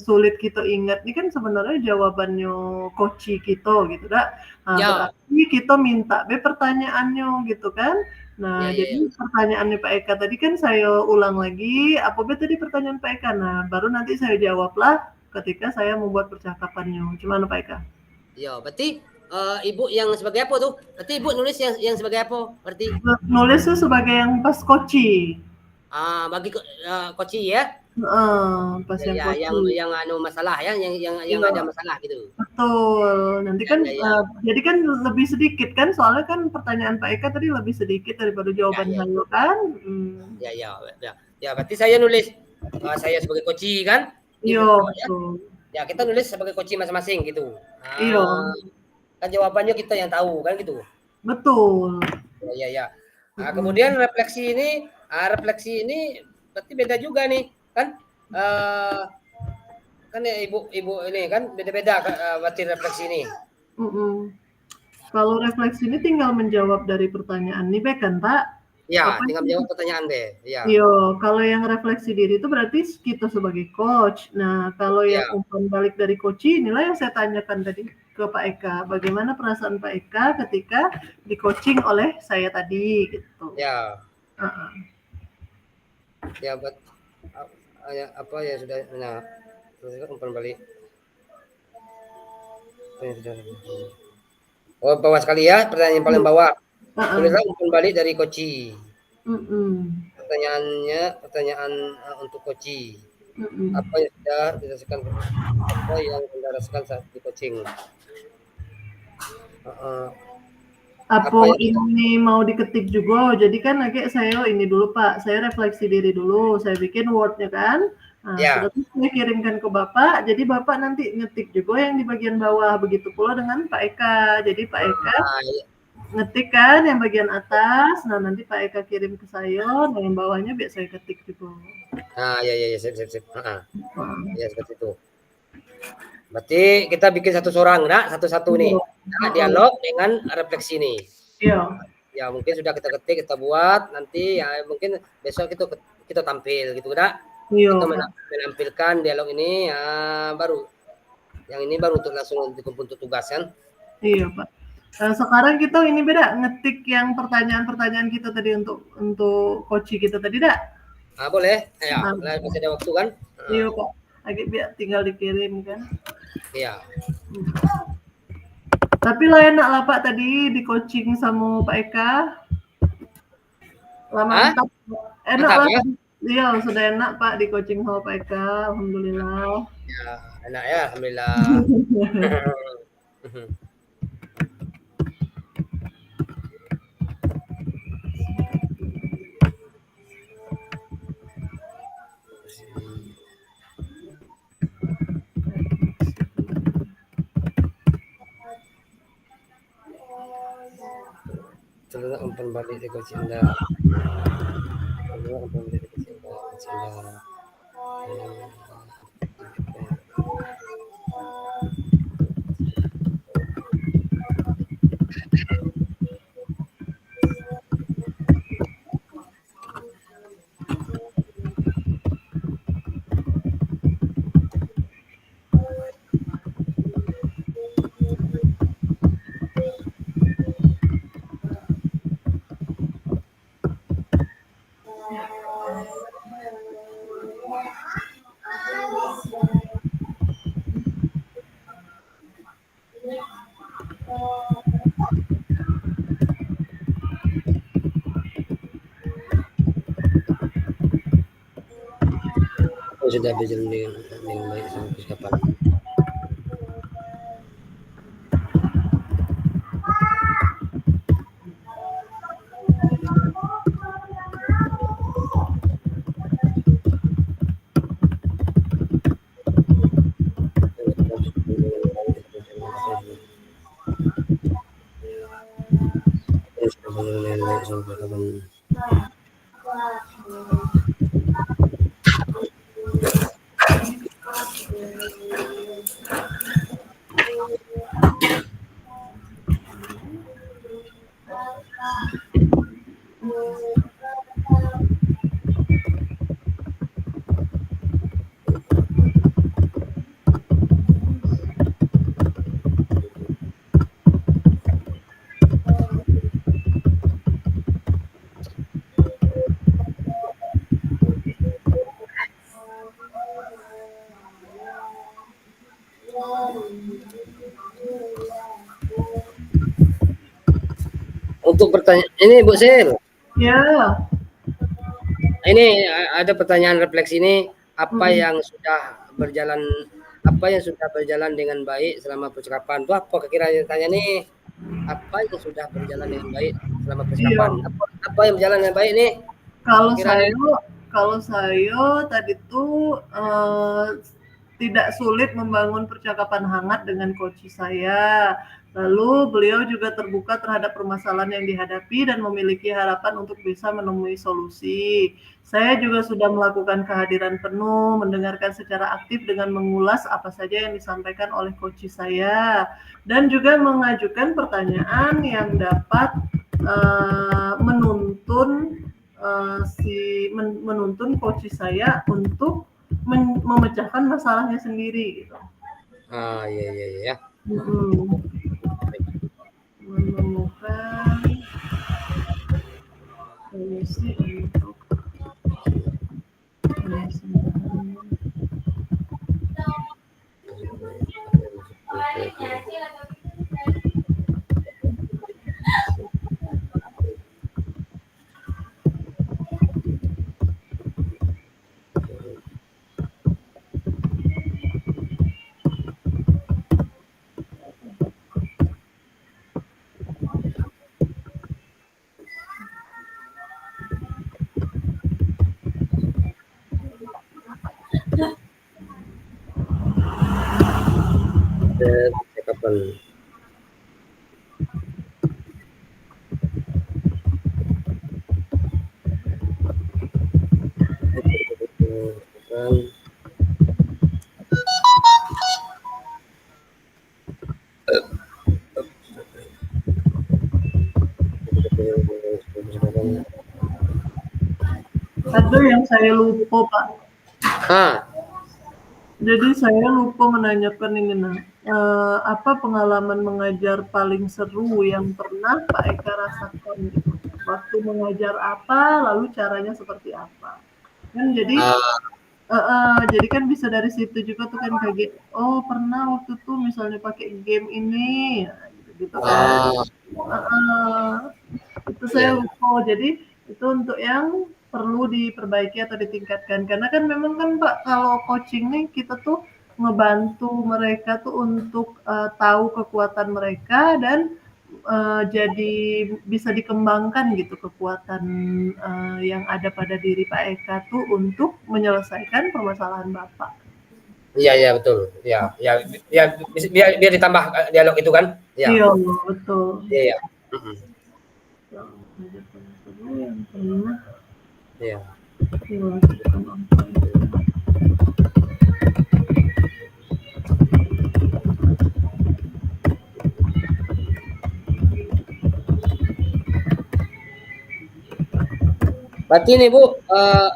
sulit kita ingat ini kan sebenarnya jawabannya coach kita gitu berarti kita minta pertanyaannya gitu kan. Nah, jadi pertanyaannya Pak Eka tadi kan saya ulang lagi, apa tadi pertanyaan Pak Eka? Nah, baru nanti saya jawablah ketika saya membuat percakapannya. Gimana Pak Eka? Iya, berarti Ibu yang sebagai apa tuh? Berarti Ibu nulis yang sebagai apa? Berarti nulis tuh sebagai yang pas koci. Bagi koci ya? Pas yang koci. Yang masalah ya, yang ada masalah gitu. Betul. Nanti kan jadi kan lebih sedikit kan, soalnya kan pertanyaan Pak Eka tadi lebih sedikit daripada jawaban saya kan. Ya, berarti saya nulis saya sebagai koci kan? Iya, betul. Ya kita nulis sebagai coaching masing-masing gitu. Iya, Kan jawabannya kita yang tahu kan gitu. betul. Ya, ya. Nah, Mm-mm. kemudian refleksi ini berarti beda juga nih kan. Kan ya ibu ini kan beda-beda berarti refleksi ini. Mm-mm. Kalau refleksi ini tinggal menjawab dari pertanyaan nih, Bek, kan, Pak? Ya, Apa tinggal sih? menjawab pertanyaan deh. Ya, Yo, kalau yang refleksi diri itu berarti kita sebagai coach. Nah, kalau yang ya, umpan balik dari coach inilah yang saya tanyakan tadi ke Pak Eka. Bagaimana perasaan Pak Eka ketika di coaching oleh saya tadi gitu. ya, Uh-uh. ya buat ya, apa ya sudah nah terus umpan balik. Oh, bawah sekali ya, pertanyaan yang paling bawah. Uh-uh. Tulislah umpan balik dari Koci. Mm-mm. Pertanyaan untuk Koci. Mm-mm. Apa yang sudah dirasakan apa yang Anda rasakan saat di coaching? Apa Apa yang ini mau diketik juga? Jadi kan lagi saya ini dulu Pak, saya refleksi diri dulu, saya bikin Word-nya kan. Nah, ya, sudah saya kirimkan ke Bapak, jadi Bapak nanti ngetik juga yang di bagian bawah. Begitu pula dengan Pak Eka. Jadi Pak Eka ya, ngetik kan yang bagian atas, nah nanti Pak Eka kirim ke saya, nah yang bawahnya biar saya ketik juga. ya, ya, ya, sip, sip, sip. Nah, Ya seperti itu. Berarti kita bikin satu sorang, nak, satu-satu nih. Nah, dialog dengan refleksi nih. iya. Ya mungkin sudah kita ketik, kita buat, nanti ya mungkin besok kita tampil gitu, nak. Iya, Kita Pak. menampilkan dialog ini ya baru. Yang ini baru untuk langsung untuk tugas kan. Iya, Pak. Sekarang kita ini beda ngetik yang pertanyaan-pertanyaan kita tadi untuk coach kita tadi dak? Boleh. Ya, Nah, masih ada waktu kan? iya Pak. Lagi biar tinggal dikirim kan. Iya. Tapi lah enak lah Pak tadi di coaching sama Pak Eka. Lah mantap. Enak Mantap lah. ya? Iya, sudah enak Pak di coaching sama Pak Eka. Alhamdulillah. Ya, enak ya, alhamdulillah. Terus umpan balik di coach Anda. Terus umpan balik di coach Anda. Sudah berjalan dengan baik sama persiapan. Untuk pertanyaan ini Bu Sil, Ya. ini ada pertanyaan refleksi ini apa yang sudah berjalan dengan baik selama percakapan. Tuh apa kira-kira tanya nih? Apa yang sudah berjalan dengan baik selama percakapan? Iya. Apa yang berjalan dengan baik nih? Kalau Kira-kira saya tadi tuh tidak sulit membangun percakapan hangat dengan coach saya. Lalu beliau juga terbuka terhadap permasalahan yang dihadapi dan memiliki harapan untuk bisa menemui solusi. Saya juga sudah melakukan kehadiran penuh, mendengarkan secara aktif dengan mengulas apa saja yang disampaikan oleh coach saya, dan juga mengajukan pertanyaan yang dapat menuntun coach saya untuk memecahkan masalahnya sendiri gitu. Iya. Menemukan solusi untuk permasalahan. Percakapan. Ada yang saya lupa, Pak. Jadi saya lupa menanyakan ini, apa pengalaman mengajar paling seru yang pernah Pak Eka rasakan gitu? Waktu mengajar apa, lalu caranya seperti apa? Kan jadi jadi kan bisa dari situ juga tuh kan kayak oh pernah waktu tuh misalnya pakai game ini, gitu kan. Itu saya lupa. Jadi itu untuk yang perlu diperbaiki atau ditingkatkan. Karena kan memang kan Pak kalau coaching nih kita tuh ngebantu mereka tuh untuk tahu kekuatan mereka dan jadi bisa dikembangkan gitu kekuatan yang ada pada diri Pak Eka tuh untuk menyelesaikan permasalahan Bapak. Iya betul. Ya biar ditambah dialog itu kan. Iya betul. Iya. Yang pernah. Iya. Berarti nih Bu,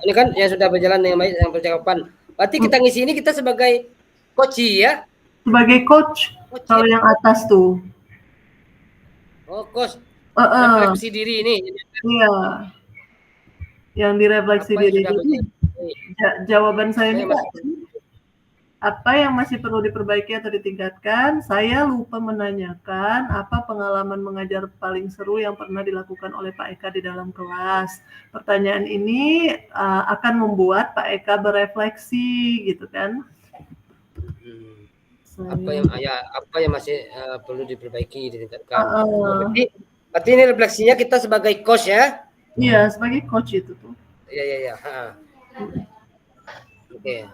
ini kan yang sudah berjalan dengan baik yang percakapan. Berarti kita ngisi ini kita sebagai coach ya? Sebagai coach kalau yang atas tuh. Oh coach. Refleksi diri ini. Iya. Yang direfleksi diri. Jawaban saya ini Pak, apa yang masih perlu diperbaiki atau ditingkatkan? Saya lupa menanyakan apa pengalaman mengajar paling seru yang pernah dilakukan oleh Pak Eka di dalam kelas. Pertanyaan ini akan membuat Pak Eka berefleksi, gitu kan? Apa yang masih perlu diperbaiki, ditingkatkan? Berarti ini refleksinya kita sebagai coach ya? Iya, sebagai coach itu tuh. Iya. Oke.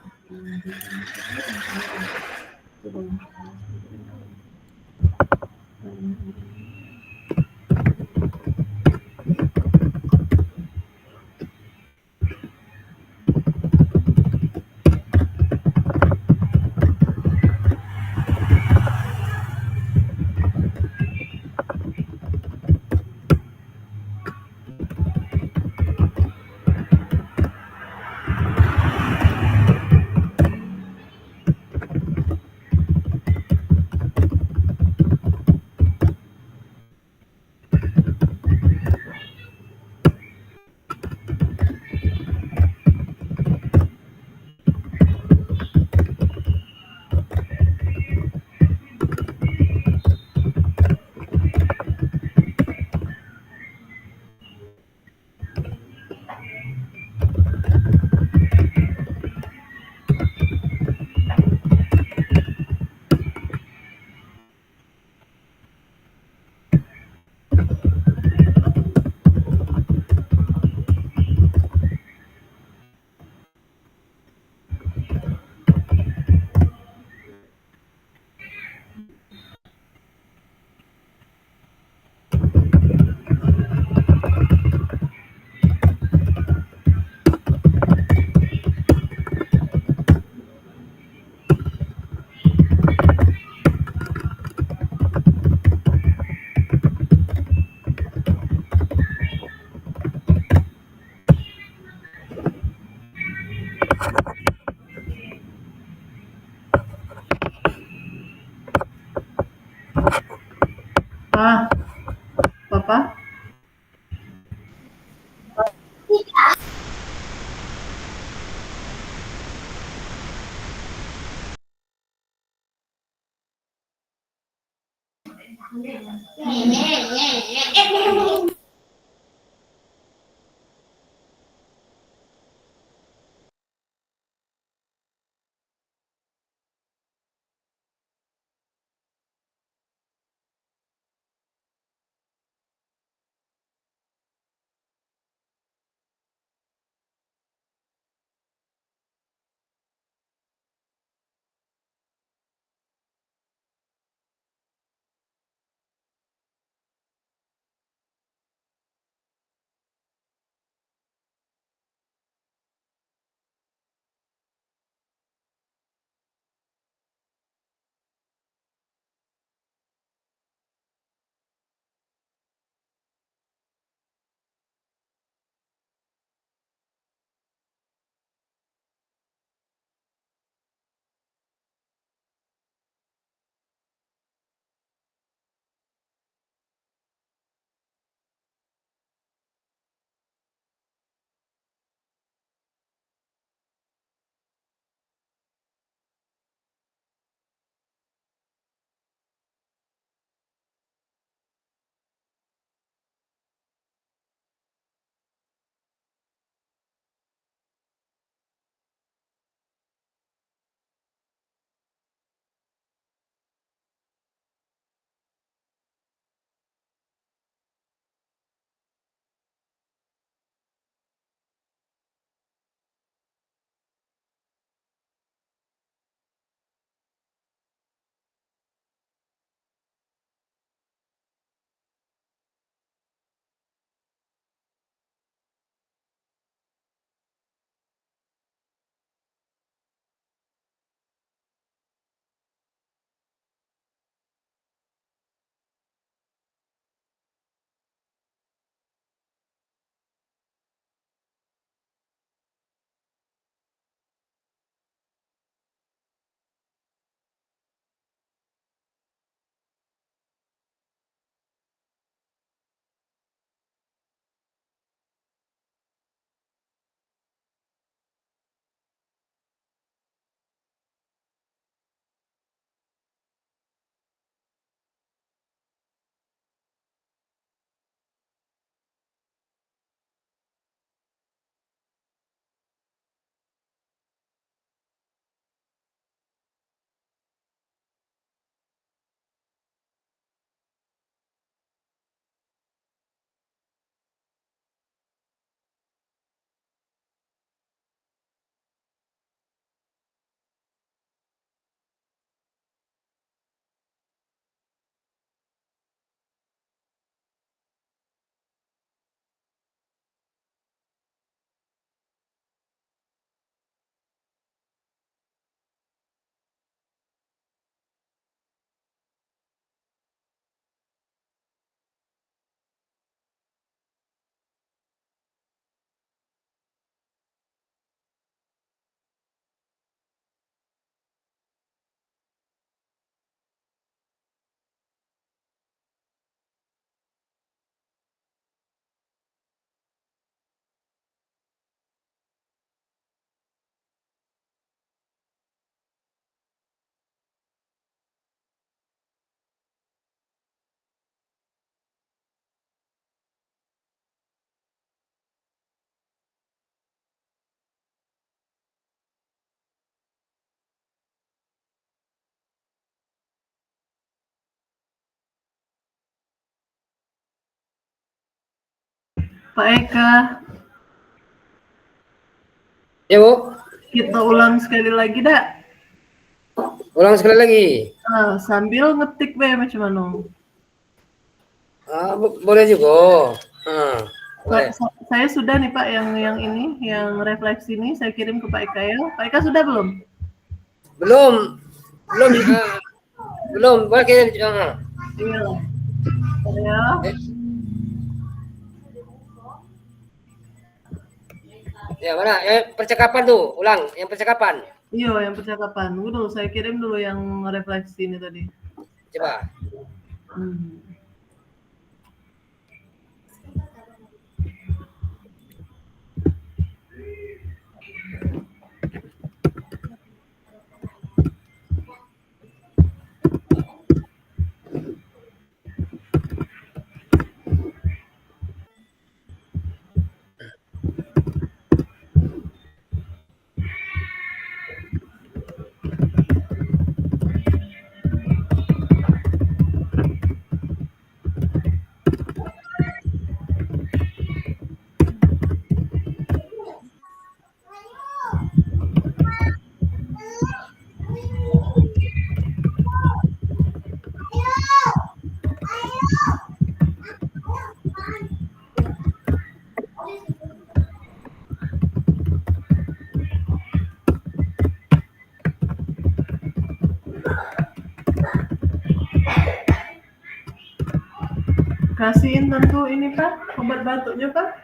Ah, Papa? Pak Eka, Ya, Bu. kita ulang sekali lagi dak. Ulang sekali lagi. Sambil ngetik be macam mana? Boleh juga. Ah, boleh. Saya sudah nih Pak yang ini, yang refleksi ini saya kirim ke Pak Eka ya. Pak Eka sudah belum? Belum. Belum. Belum. Boleh kirim. Iya lah. Saya Ya mana? Percakapan tuh, ulang. Yang percakapan. Iya, yang percakapan. Tunggu dulu, saya kirim dulu yang refleksi ini tadi. Coba. Kasihin tentu ini Pak, obat batuknya Pak.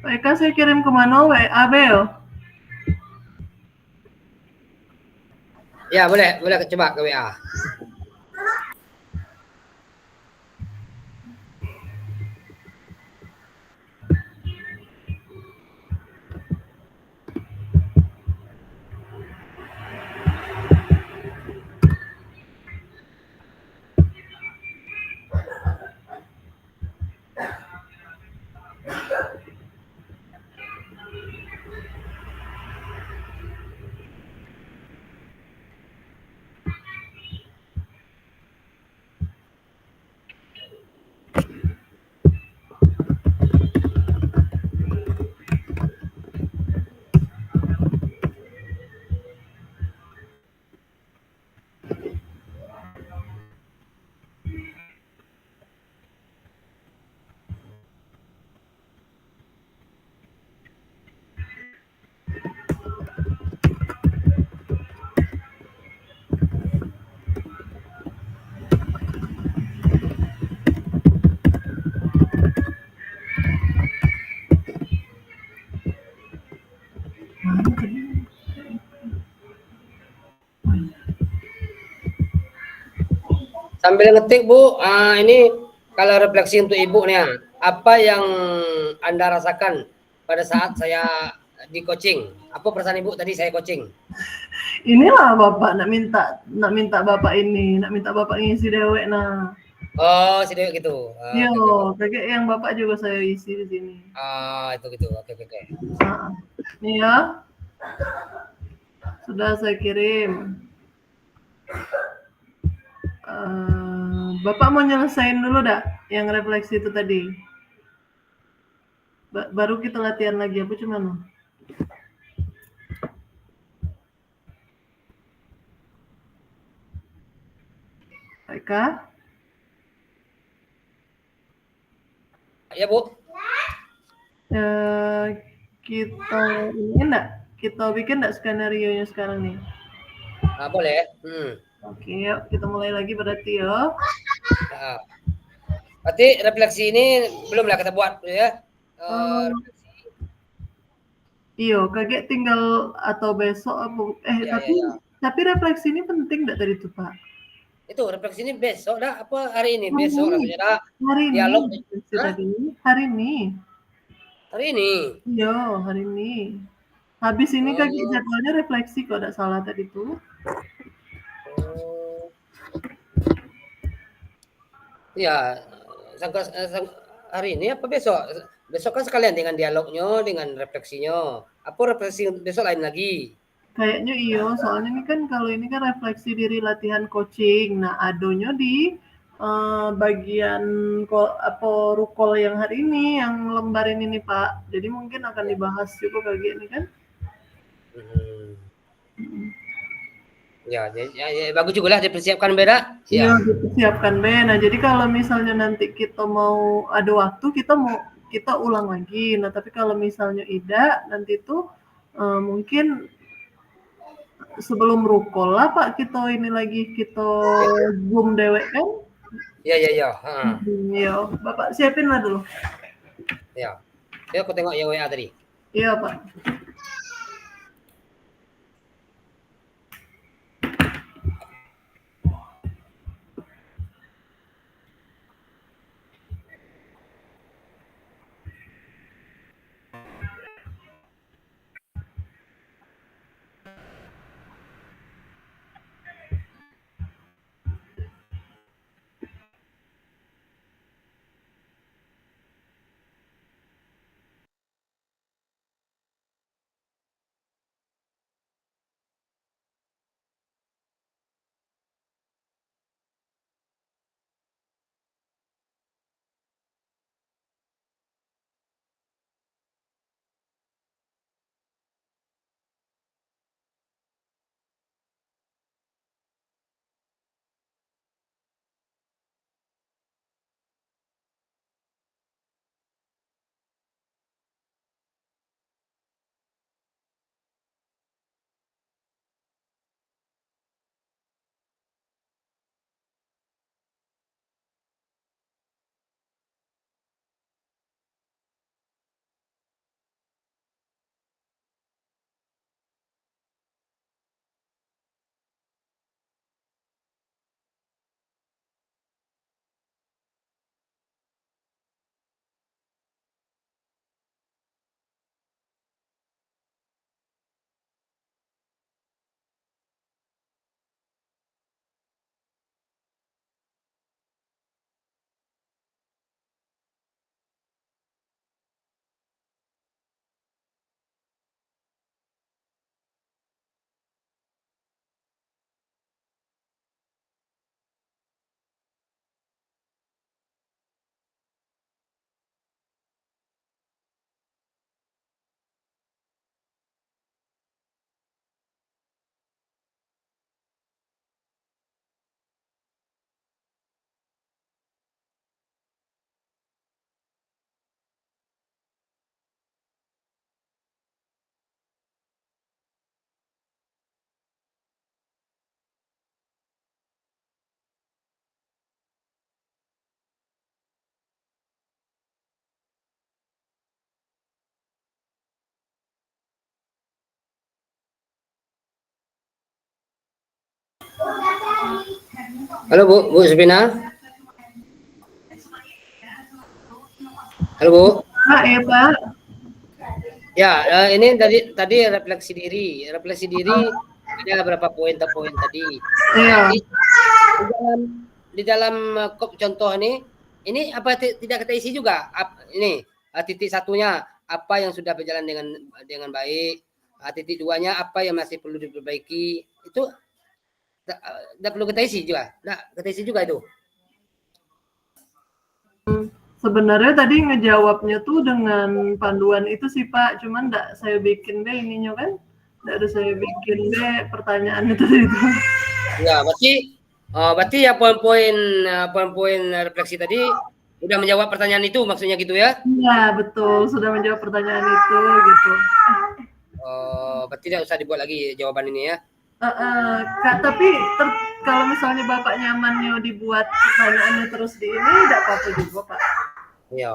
Pak Eka, saya kirim ke mana? WA Bel? Ya, boleh coba ke WA. Sambil ngetik Bu, ini kalau refleksi untuk Ibu nih, apa yang Anda rasakan pada saat saya di coaching? Apa perasaan Ibu tadi saya coaching? Inilah Bapak nak minta Bapak ini, nak minta Bapak ngisi dewek nah. Oh, si Dewi gitu. Iya, kayak yang Bapak juga saya isi di sini. Itu gitu. Oke. Nih ya. Sudah saya kirim. Bapak mau nyelesain dulu dah yang refleksi itu tadi. Baru kita latihan lagi apa cuman? Eka? Ya Bu. Kita ini enggak? Kita bikin enggak skenario-nya sekarang nih? Boleh. Oke, yuk kita mulai lagi berarti ya. Berarti refleksi ini belum lah kita buat ya. Refleksi Iya, kaget tinggal atau besok apa Ya, ya, ya. tapi refleksi ini penting enggak tadi tuh, Pak? Itu refleksi ini besok dah apa hari ini? Hari Besok ini, rasanya dah hari ini dialog. refleksi Hah? tadi, hari ini. Hari ini. Iya, hari ini. Habis ini Kak, Oh, jadwalnya refleksi kalau tidak salah tadi tuh. oh. Ya, hari ini apa besok? Besok kan sekalian dengan dialognya, dengan refleksinya. Apa refleksi besok lain lagi? Kayaknya iya, soalnya ini kan kalau ini kan refleksi diri latihan coaching. Nah, adonya di bagian apa rukol yang hari ini, yang lembar ini nih Pak. Jadi mungkin akan Ya. dibahas juga kayak ini kan. Hmm. Ya, ya, bagus juga lah dipersiapkan beda. Iya, Ya. dipersiapkan Ben. Nah, jadi kalau misalnya nanti kita mau ada waktu, kita ulang lagi. Nah, tapi kalau misalnya tidak, nanti tuh mungkin sebelum rukol lah Pak, kita ini lagi kita Ya, Zoom dewek kan. ya, ya, ya. Ha. Iya, Bapak siapin lah dulu. Ya. Ya, aku tengok yang WA tadi. Iya Pak. Halo Bu Supina. Halo Bu. Pak, ya Pak. Ya, ini tadi refleksi diri. Refleksi diri ada berapa poin tadi. Nah, Iya. di dalam contoh ini apa tidak kita isi juga? Ini titik satunya apa yang sudah berjalan dengan baik, titik duanya apa yang masih perlu diperbaiki. Itu tidak perlu kita isi juga. Nah, kita isi juga itu. Sebenarnya tadi ngejawabnya tuh dengan panduan itu sih Pak, cuman enggak saya bikin deh ininya kan. Enggak ada saya bikin deh pertanyaannya tadi itu. Ya, berarti ya poin-poin refleksi tadi udah menjawab pertanyaan itu maksudnya gitu ya? Iya, betul. Sudah menjawab pertanyaan itu gitu. Berarti tidak usah dibuat lagi jawaban ini ya? Kak, tapi kalau misalnya Bapak nyamannya dibuat pertanyaannya terus di ini, tidak apa-apa juga Pak. Iya.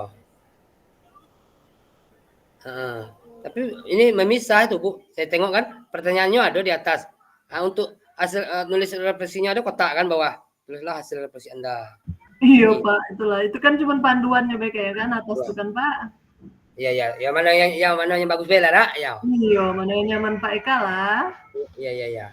Tapi ini memisah itu Bu. Saya tengok kan pertanyaannya ada di atas. Nah, untuk hasil nulis refleksinya ada kotak kan bawah. Tulislah hasil refleksi Anda. Iya Jadi Pak, itulah. Itu kan cuma panduannya Pak ya kan atas ya, tuh kan Pak. iya ya, yang mana yang bagus bela lah ya. Iya, mana yang nyaman Pak Eka lah. Iya iya iya.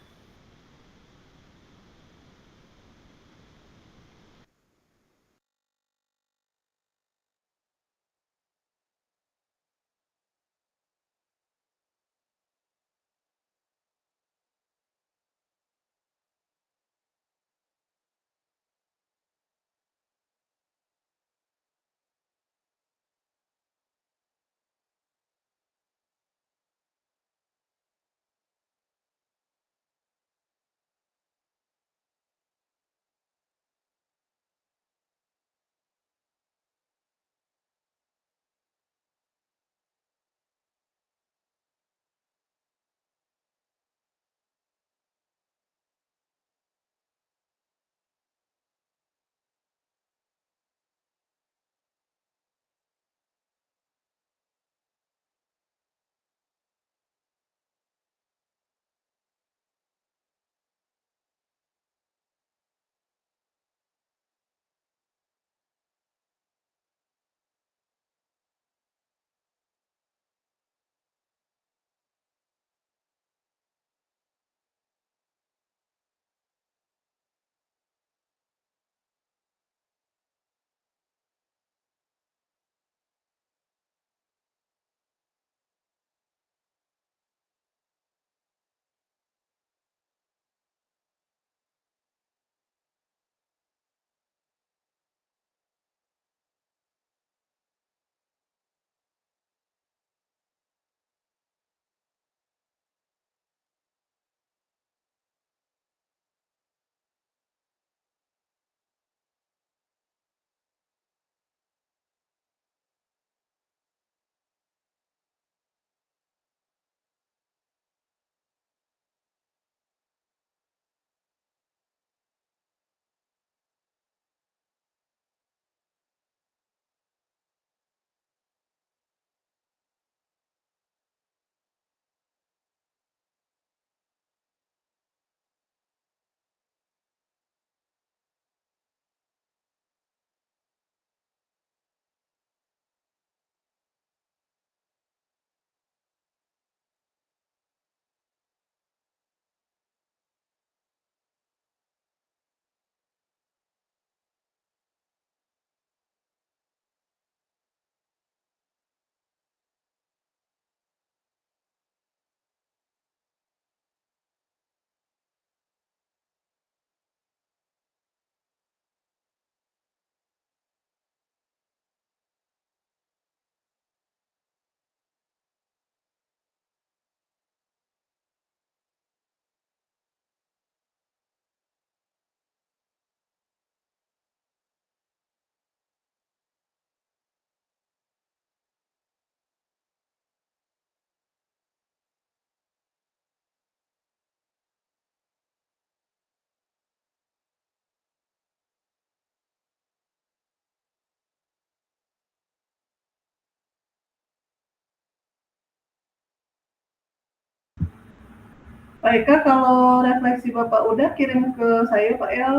Pak Eka kalau refleksi Bapak udah kirim ke saya Pak ya.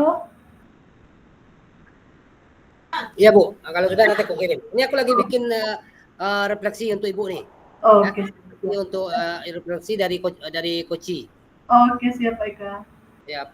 Iya Bu, nah, kalau sudah nanti aku kirim. Ini aku lagi bikin refleksi untuk Ibu nih. Ya. Oke, Ini siap. untuk refleksi dari Koci. Oke, siap Pak Eka. Ya.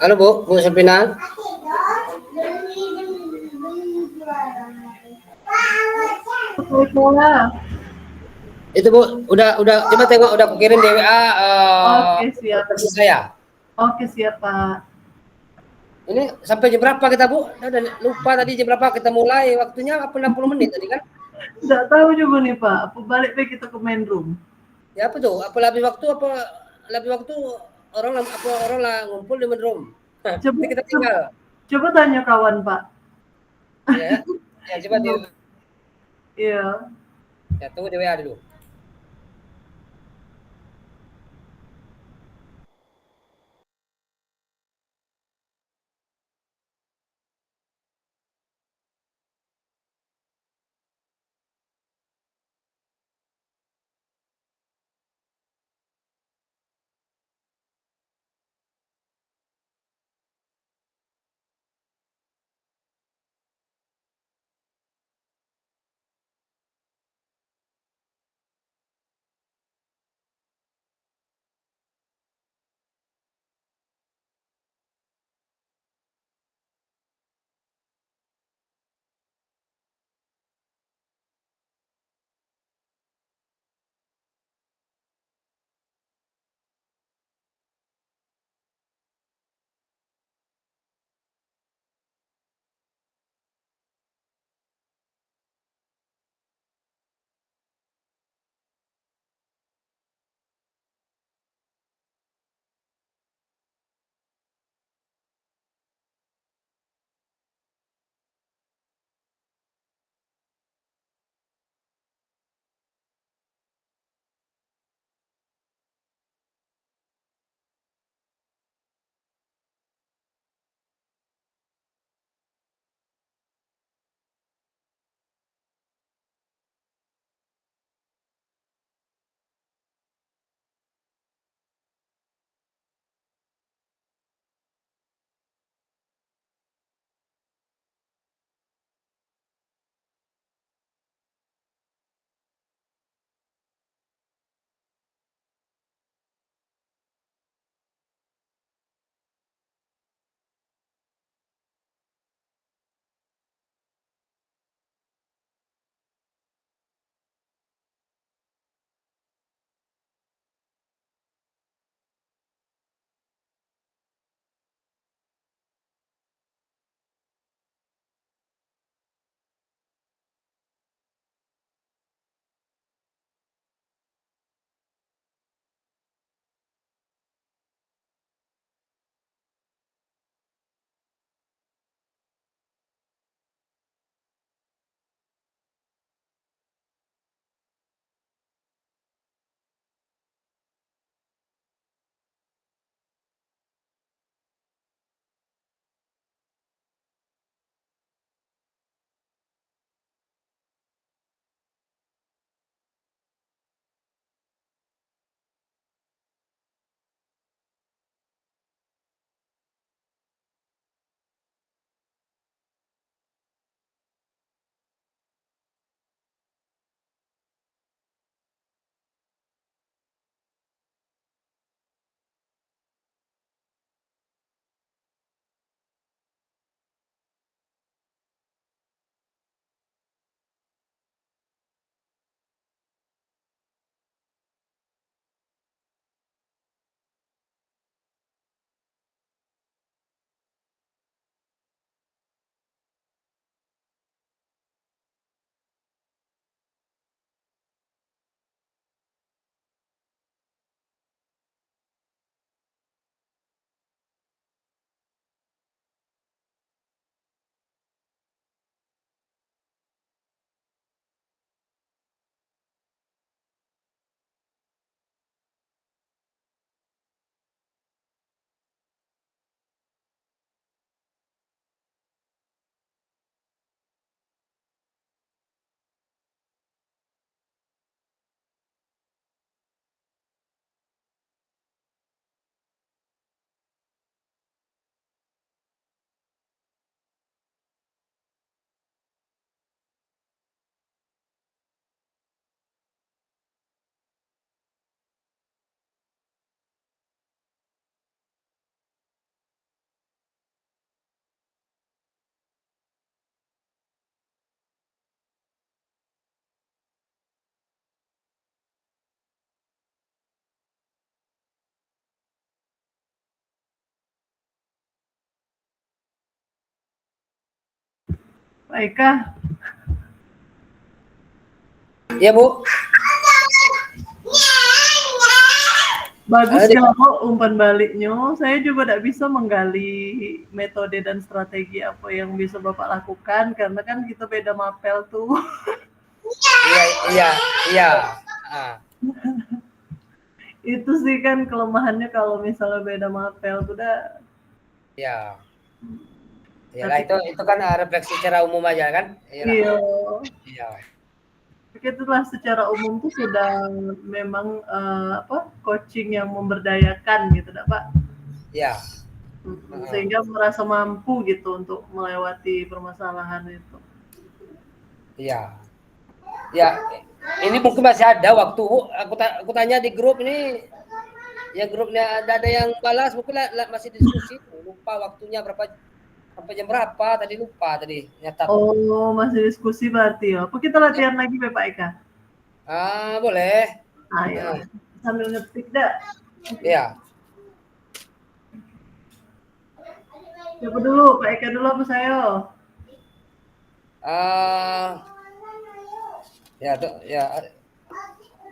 Halo Bu, Bu Sepina. Waalaikumsalam. Itu Bu, udah coba tengok udah aku kirim di WA Oke, siap. lokasi saya. Oke, siap, Pak. Ini sampai jam berapa kita Bu? Udah lupa tadi jam berapa kita mulai. Waktunya apa 60 menit tadi kan? Nggak tahu juga nih, Pak. Apa balik deh kita ke main room? Ya apa tuh? Apa lebih waktu orang apa orang lah ngumpul di bedroom. Coba, Nanti kita coba, tinggal. coba tanya kawan, Pak. Ya, ya coba di Iya. ya tunggu di WA dulu. Pak Eka. Ya Bu. Bagus kok umpan baliknya. Saya juga tidak bisa menggali metode dan strategi apa yang bisa Bapak lakukan karena kan kita beda mapel tuh. Iya. Itu sih kan kelemahannya kalau misalnya beda mapel tuh dah. Ya. Yalah itu kan refleksi secara umum aja kan? Iya. Iya. Itulah secara umum tuh sudah memang coaching yang memberdayakan gitu, Pak. Iya. Sehingga merasa mampu gitu untuk melewati permasalahan itu. Iya. Ya, ini mungkin masih ada waktu. Aku tanya di grup ini, ya grupnya ada yang balas, mungkin masih diskusi. Lupa waktunya berapa, sampai jam berapa tadi, lupa tadi nyatat. Oh, masih diskusi berarti ya. Apa kita latihan lagi Pak Eka? Boleh. Ayo, sambil ngetik dah. Iya. Siapa dulu? Pak Eka dulu apa saya? Ya,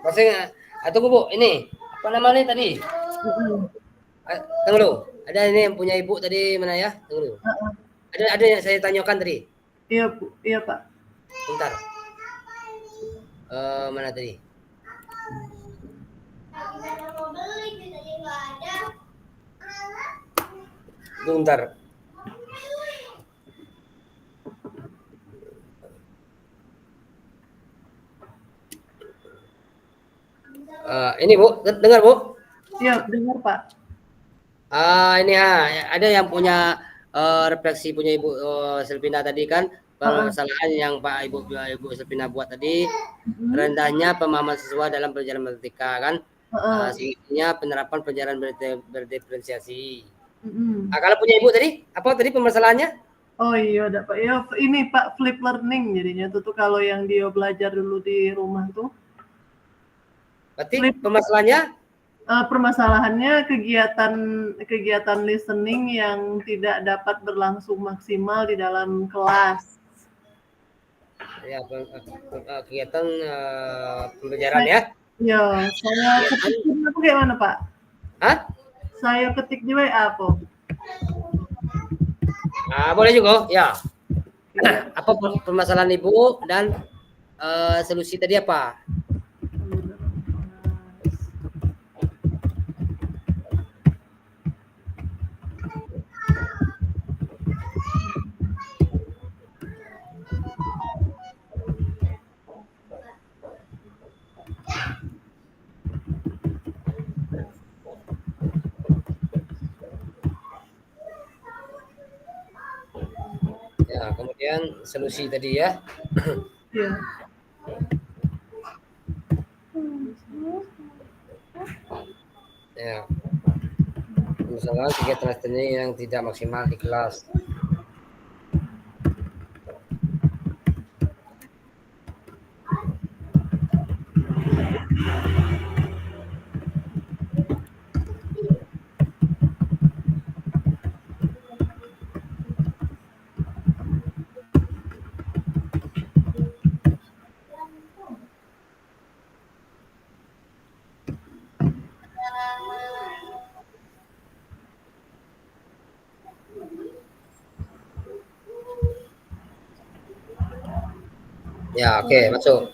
masih tunggu Bu, ini apa namanya tadi? Tunggu dulu. Ada ini yang punya Ibu tadi mana ya? Tunggu dulu. Ada yang saya tanyakan tadi. Iya, Bu. Iya, Pak. Bentar. Mana tadi? Bentar. Ini Bu, dengar Bu? Iya, dengar Pak. Ini ada yang punya refleksi punya Ibu Selvina tadi kan, permasalahan yang Pak Ibu Selvina buat tadi, rendahnya pemahaman siswa dalam pelajaran matematika kan, sehingga penerapan pelajaran berdiferensiasi. Kalau punya Ibu tadi, apa tadi permasalahannya? Oh iya, Pak. Ya, ini Pak flip learning jadinya tuh kalau yang dia belajar dulu di rumah tuh. Berarti permasalahannya? Permasalahannya kegiatan listening yang tidak dapat berlangsung maksimal di dalam kelas. Ya, kegiatan pembelajaran ya? Ya, saya ketik apa gimana Pak? Saya ketik di WA apa? Boleh juga, ya. Apa permasalahan Ibu dan solusi tadi apa? Ya, kemudian solusi tadi ya. Ya. Ya. Misalnya kegiatan listening yang tidak maksimal di kelas. Ya, oke, masuk.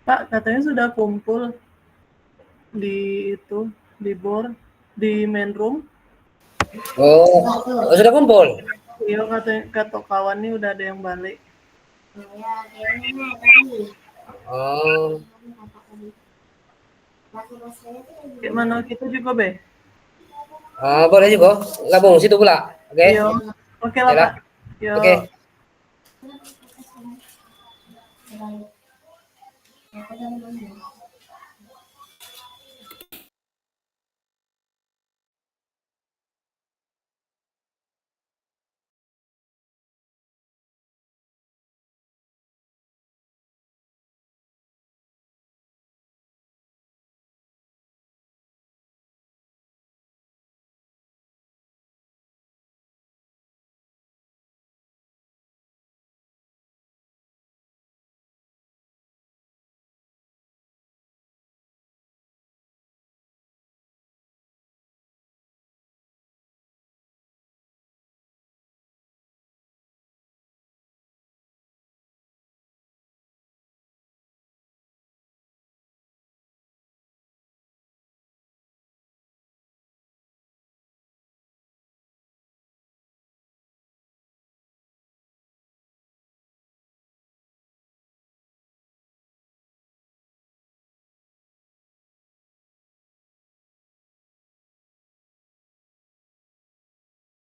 Pak, katanya sudah kumpul di itu, di bor, di main room. Oh, sudah kumpul. Iya, kata kawan nih udah ada yang balik. Oh, Gimana kita juga, Be? boleh juga gabung situ pula. Oke, Iya. Oke lah, ya lah. Pak. Yo. Oke.